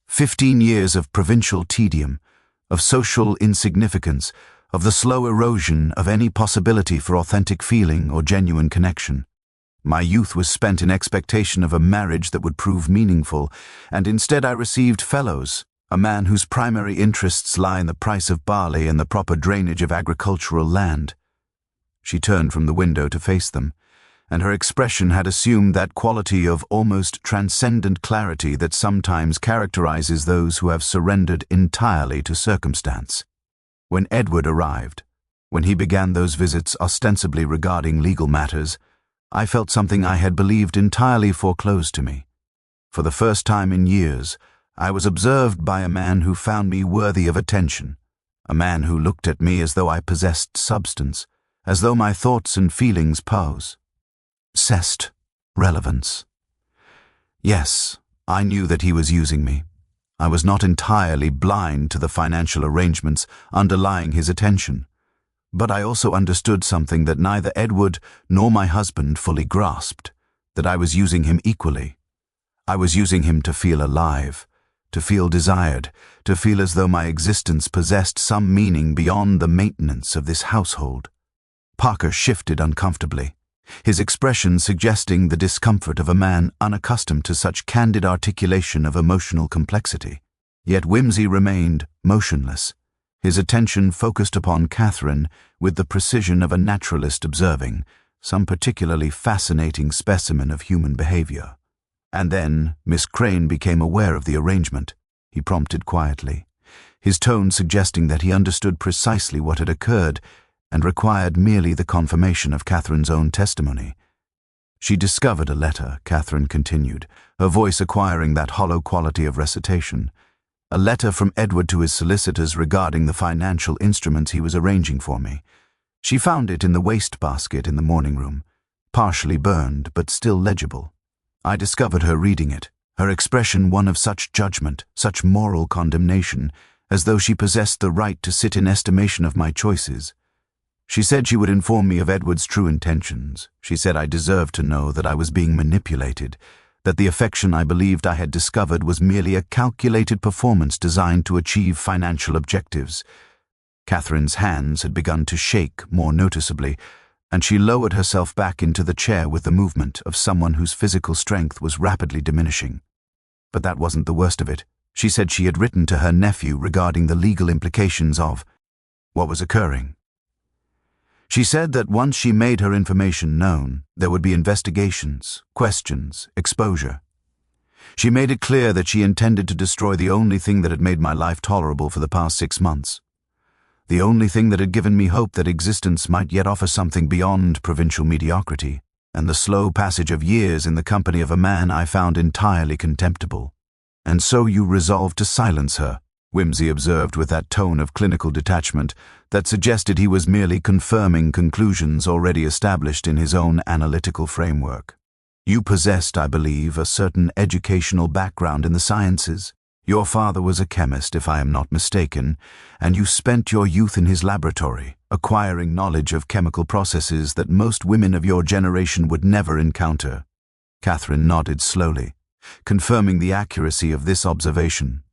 15 years of provincial tedium, of social insignificance, of the slow erosion of any possibility for authentic feeling or genuine connection. My youth was spent in expectation of a marriage that would prove meaningful, and instead I received Fellows, a man whose primary interests lie in the price of barley and the proper drainage of agricultural land." She turned from the window to face them, and her expression had assumed that quality of almost transcendent clarity that sometimes characterizes those who have surrendered entirely to circumstance. When Edward arrived, when he began those visits ostensibly regarding legal matters, I felt something I had believed entirely foreclosed to me. For the first time in years, I was observed by a man who found me worthy of attention, a man who looked at me as though I possessed substance, as though my thoughts and feelings possessed relevance. Yes, I knew that he was using me. I was not entirely blind to the financial arrangements underlying his attention, but I also understood something that neither Edward nor my husband fully grasped, that I was using him equally. I was using him to feel alive, to feel desired, to feel as though my existence possessed some meaning beyond the maintenance of this household. Parker shifted uncomfortably, his expression suggesting the discomfort of a man unaccustomed to such candid articulation of emotional complexity. Yet Whimsy remained motionless, his attention focused upon Catherine with the precision of a naturalist observing some particularly fascinating specimen of human behavior. "And then Miss Crane became aware of the arrangement," he prompted quietly, his tone suggesting that he understood precisely what had occurred and required merely the confirmation of Catherine's own testimony. "She discovered a letter," Catherine continued, her voice acquiring that hollow quality of recitation, "a letter from Edward to his solicitors regarding the financial instruments he was arranging for me. She found it in the wastebasket in the morning room, partially burned but still legible. I discovered her reading it, her expression one of such judgment, such moral condemnation, as though she possessed the right to sit in estimation of my choices. She said she would inform me of Edward's true intentions. She said I deserved to know that I was being manipulated, that the affection I believed I had discovered was merely a calculated performance designed to achieve financial objectives. Catherine's hands had begun to shake more noticeably, and she lowered herself back into the chair with the movement of someone whose physical strength was rapidly diminishing. But that wasn't the worst of it. She said she had written to her nephew regarding the legal implications of what was occurring. She said that once she made her information known, there would be investigations, questions, exposure. She made it clear that she intended to destroy the only thing that had made my life tolerable for the past 6 months. The only thing that had given me hope that existence might yet offer something beyond provincial mediocrity, and the slow passage of years in the company of a man I found entirely contemptible. "And so you resolved to silence her," Whimsy observed with that tone of clinical detachment that suggested he was merely confirming conclusions already established in his own analytical framework. "You possessed, I believe, a certain educational background in the sciences. Your father was a chemist, if I am not mistaken, and you spent your youth in his laboratory, acquiring knowledge of chemical processes that most women of your generation would never encounter." Catherine nodded slowly, confirming the accuracy of this observation.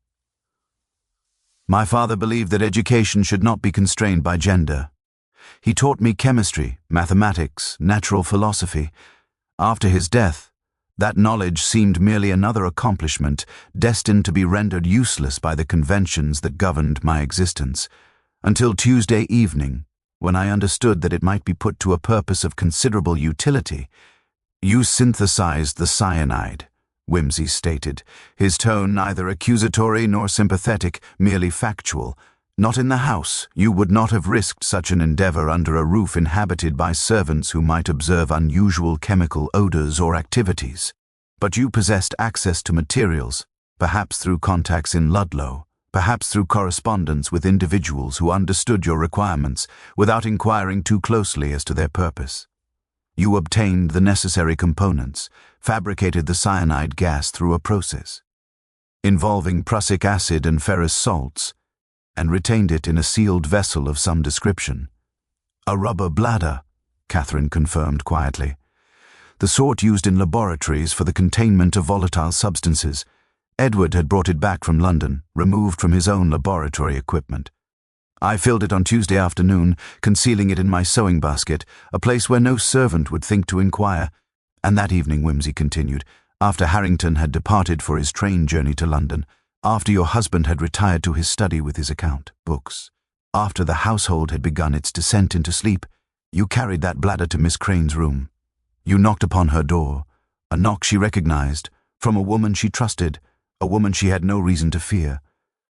"My father believed that education should not be constrained by gender. He taught me chemistry, mathematics, natural philosophy. After his death, that knowledge seemed merely another accomplishment, destined to be rendered useless by the conventions that governed my existence, until Tuesday evening, when I understood that it might be put to a purpose of considerable utility. You synthesized the cyanide," Whimsy stated, his tone neither accusatory nor sympathetic, merely factual. "Not in the house. You would not have risked such an endeavor under a roof inhabited by servants who might observe unusual chemical odors or activities. But you possessed access to materials, perhaps through contacts in Ludlow, perhaps through correspondence with individuals who understood your requirements without inquiring too closely as to their purpose. You obtained the necessary components, fabricated the cyanide gas through a process involving prussic acid and ferrous salts, and retained it in a sealed vessel of some description." "A rubber bladder," Catherine confirmed quietly. "The sort used in laboratories for the containment of volatile substances. Edward had brought it back from London, removed from his own laboratory equipment. I filled it on Tuesday afternoon, concealing it in my sewing basket, a place where no servant would think to inquire. And that evening," Whimsy continued, "after Harrington had departed for his train journey to London, after your husband had retired to his study with his account books, after the household had begun its descent into sleep, you carried that bladder to Miss Crane's room. You knocked upon her door, a knock she recognized, from a woman she trusted, a woman she had no reason to fear.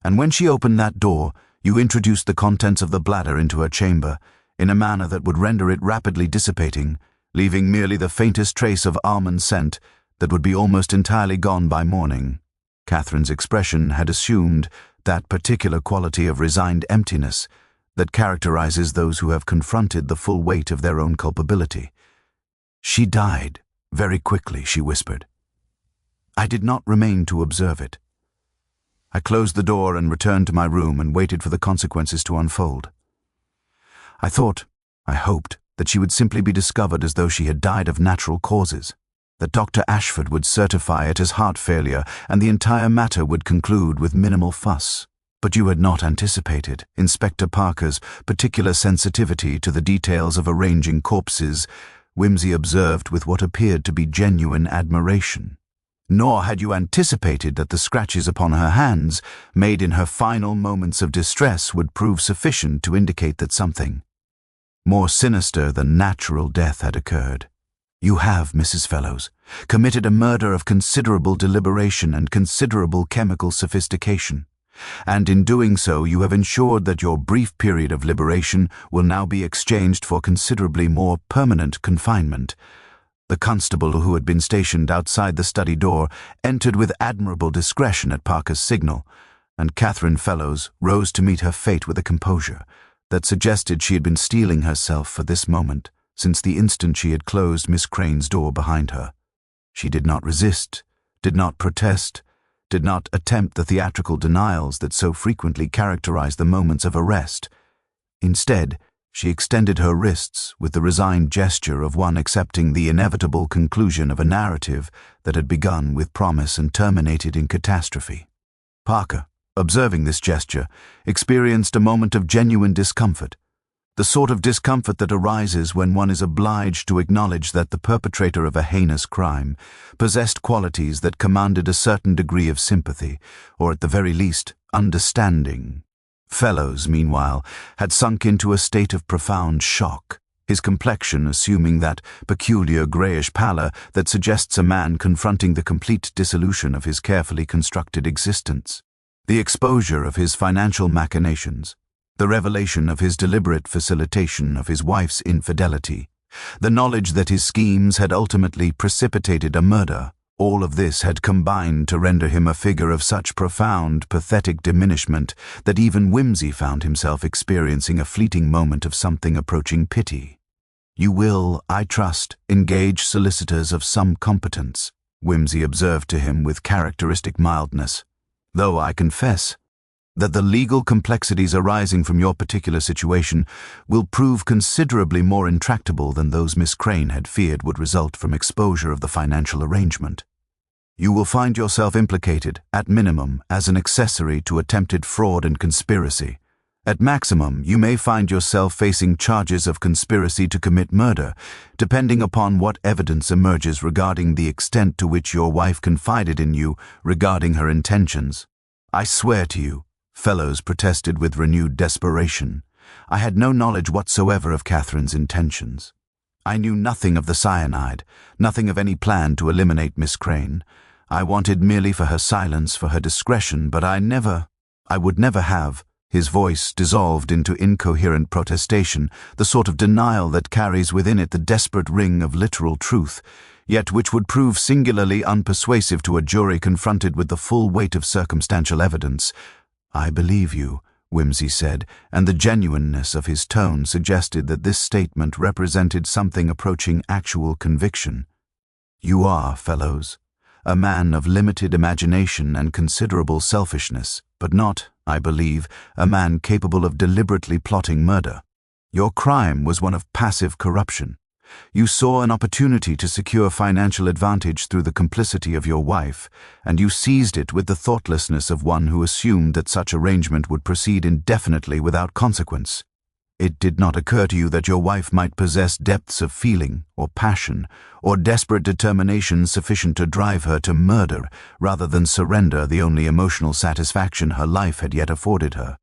And when she opened that door, you introduced the contents of the bladder into her chamber in a manner that would render it rapidly dissipating, leaving merely the faintest trace of almond scent that would be almost entirely gone by morning." Catherine's expression had assumed that particular quality of resigned emptiness that characterizes those who have confronted the full weight of their own culpability. "She died very quickly," she whispered. "I did not remain to observe it. I closed the door and returned to my room and waited for the consequences to unfold. I thought, I hoped, that she would simply be discovered as though she had died of natural causes, that Dr. Ashford would certify it as heart failure and the entire matter would conclude with minimal fuss. But you had not anticipated Inspector Parker's particular sensitivity to the details of arranging corpses," Whimsy observed with what appeared to be genuine admiration. "Nor had you anticipated that the scratches upon her hands, made in her final moments of distress, would prove sufficient to indicate that something more sinister than natural death had occurred. You have, Mrs. Fellows, committed a murder of considerable deliberation and considerable chemical sophistication, and in doing so you have ensured that your brief period of liberation will now be exchanged for considerably more permanent confinement." The constable who had been stationed outside the study door entered with admirable discretion at Parker's signal, and Catherine Fellows rose to meet her fate with a composure that suggested she had been steeling herself for this moment since the instant she had closed Miss Crane's door behind her. She did not resist, did not protest, did not attempt the theatrical denials that so frequently characterize the moments of arrest. Instead, She extended her wrists with the resigned gesture of one accepting the inevitable conclusion of a narrative that had begun with promise and terminated in catastrophe. Parker, observing this gesture, experienced a moment of genuine discomfort, the sort of discomfort that arises when one is obliged to acknowledge that the perpetrator of a heinous crime possessed qualities that commanded a certain degree of sympathy, or at the very least, understanding. Fellows, meanwhile, had sunk into a state of profound shock, his complexion assuming that peculiar greyish pallor that suggests a man confronting the complete dissolution of his carefully constructed existence. The exposure of his financial machinations, the revelation of his deliberate facilitation of his wife's infidelity, the knowledge that his schemes had ultimately precipitated a murder, all of this had combined to render him a figure of such profound, pathetic diminishment that even Whimsy found himself experiencing a fleeting moment of something approaching pity. "You will, I trust, engage solicitors of some competence," Whimsy observed to him with characteristic mildness, "though I confess that the legal complexities arising from your particular situation will prove considerably more intractable than those Miss Crane had feared would result from exposure of the financial arrangement. You will find yourself implicated, at minimum, as an accessory to attempted fraud and conspiracy. At maximum, you may find yourself facing charges of conspiracy to commit murder, depending upon what evidence emerges regarding the extent to which your wife confided in you regarding her intentions. I swear to you," Fellows protested with renewed desperation, "I had no knowledge whatsoever of Catherine's intentions. I knew nothing of the cyanide, nothing of any plan to eliminate Miss Crane. I wanted merely for her silence, for her discretion, but I would never have." His voice dissolved into incoherent protestation, the sort of denial that carries within it the desperate ring of literal truth, yet which would prove singularly unpersuasive to a jury confronted with the full weight of circumstantial evidence. "I believe you," Whimsy said, and the genuineness of his tone suggested that this statement represented something approaching actual conviction. "You are, Fellows, a man of limited imagination and considerable selfishness, but not, I believe, a man capable of deliberately plotting murder. Your crime was one of passive corruption. You saw an opportunity to secure financial advantage through the complicity of your wife, and you seized it with the thoughtlessness of one who assumed that such arrangement would proceed indefinitely without consequence. It did not occur to you that your wife might possess depths of feeling, or passion, or desperate determination sufficient to drive her to murder rather than surrender the only emotional satisfaction her life had yet afforded her."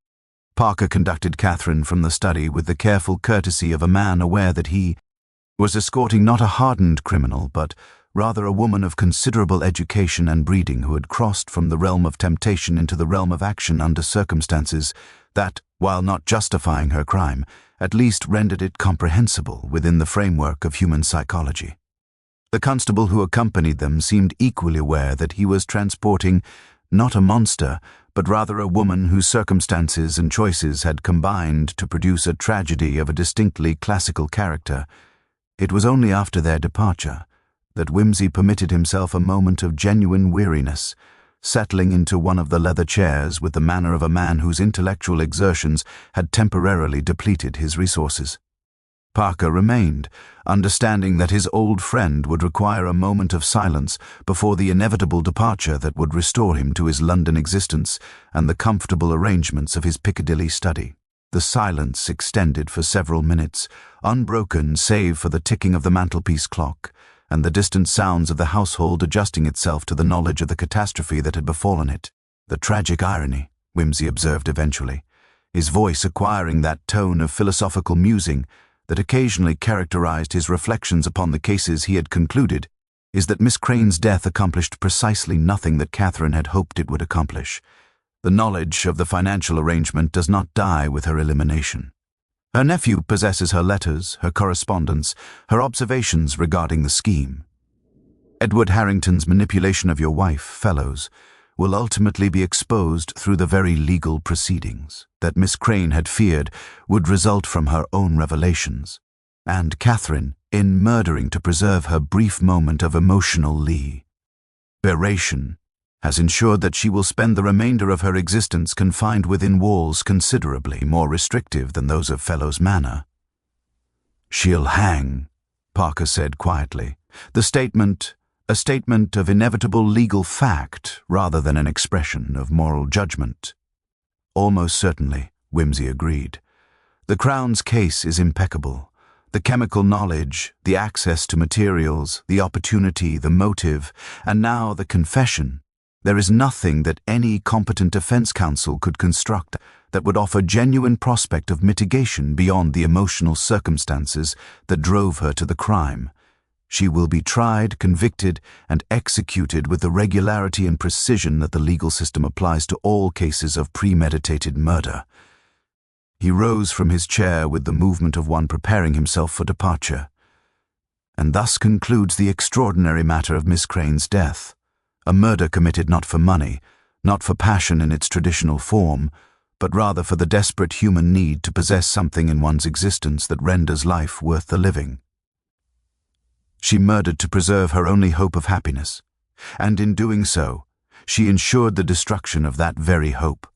Parker conducted Catherine from the study with the careful courtesy of a man aware that he was escorting not a hardened criminal, but rather a woman of considerable education and breeding who had crossed from the realm of temptation into the realm of action under circumstances that, while not justifying her crime, at least rendered it comprehensible within the framework of human psychology. The constable who accompanied them seemed equally aware that he was transporting not a monster, but rather a woman whose circumstances and choices had combined to produce a tragedy of a distinctly classical character. It was only after their departure that Whimsy permitted himself a moment of genuine weariness, settling into one of the leather chairs with the manner of a man whose intellectual exertions had temporarily depleted his resources. Parker remained, understanding that his old friend would require a moment of silence before the inevitable departure that would restore him to his London existence and the comfortable arrangements of his Piccadilly study. The silence extended for several minutes, unbroken save for the ticking of the mantelpiece clock and the distant sounds of the household adjusting itself to the knowledge of the catastrophe that had befallen it. "The tragic irony," Whimsy observed eventually, his voice acquiring that tone of philosophical musing that occasionally characterized his reflections upon the cases he had concluded, "is that Miss Crane's death accomplished precisely nothing that Catherine had hoped it would accomplish. The knowledge of the financial arrangement does not die with her elimination. Her nephew possesses her letters, her correspondence, her observations regarding the scheme. Edward Harrington's manipulation of your wife, Fellows, will ultimately be exposed through the very legal proceedings that Miss Crane had feared would result from her own revelations. And Catherine, in murdering to preserve her brief moment of emotional liberation, has ensured that she will spend the remainder of her existence confined within walls considerably more restrictive than those of Fellows Manor. "She'll hang," Parker said quietly. A statement of inevitable legal fact rather than an expression of moral judgment. "Almost certainly," Whimsy agreed. "The Crown's case is impeccable. The chemical knowledge, the access to materials, the opportunity, the motive, and now the confession. There is nothing that any competent defense counsel could construct that would offer genuine prospect of mitigation beyond the emotional circumstances that drove her to the crime. She will be tried, convicted, and executed with the regularity and precision that the legal system applies to all cases of premeditated murder." He rose from his chair with the movement of one preparing himself for departure. "And thus concludes the extraordinary matter of Miss Crane's death. A murder committed not for money, not for passion in its traditional form, but rather for the desperate human need to possess something in one's existence that renders life worth the living. She murdered to preserve her only hope of happiness, and in doing so, she ensured the destruction of that very hope,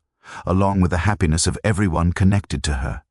along with the happiness of everyone connected to her.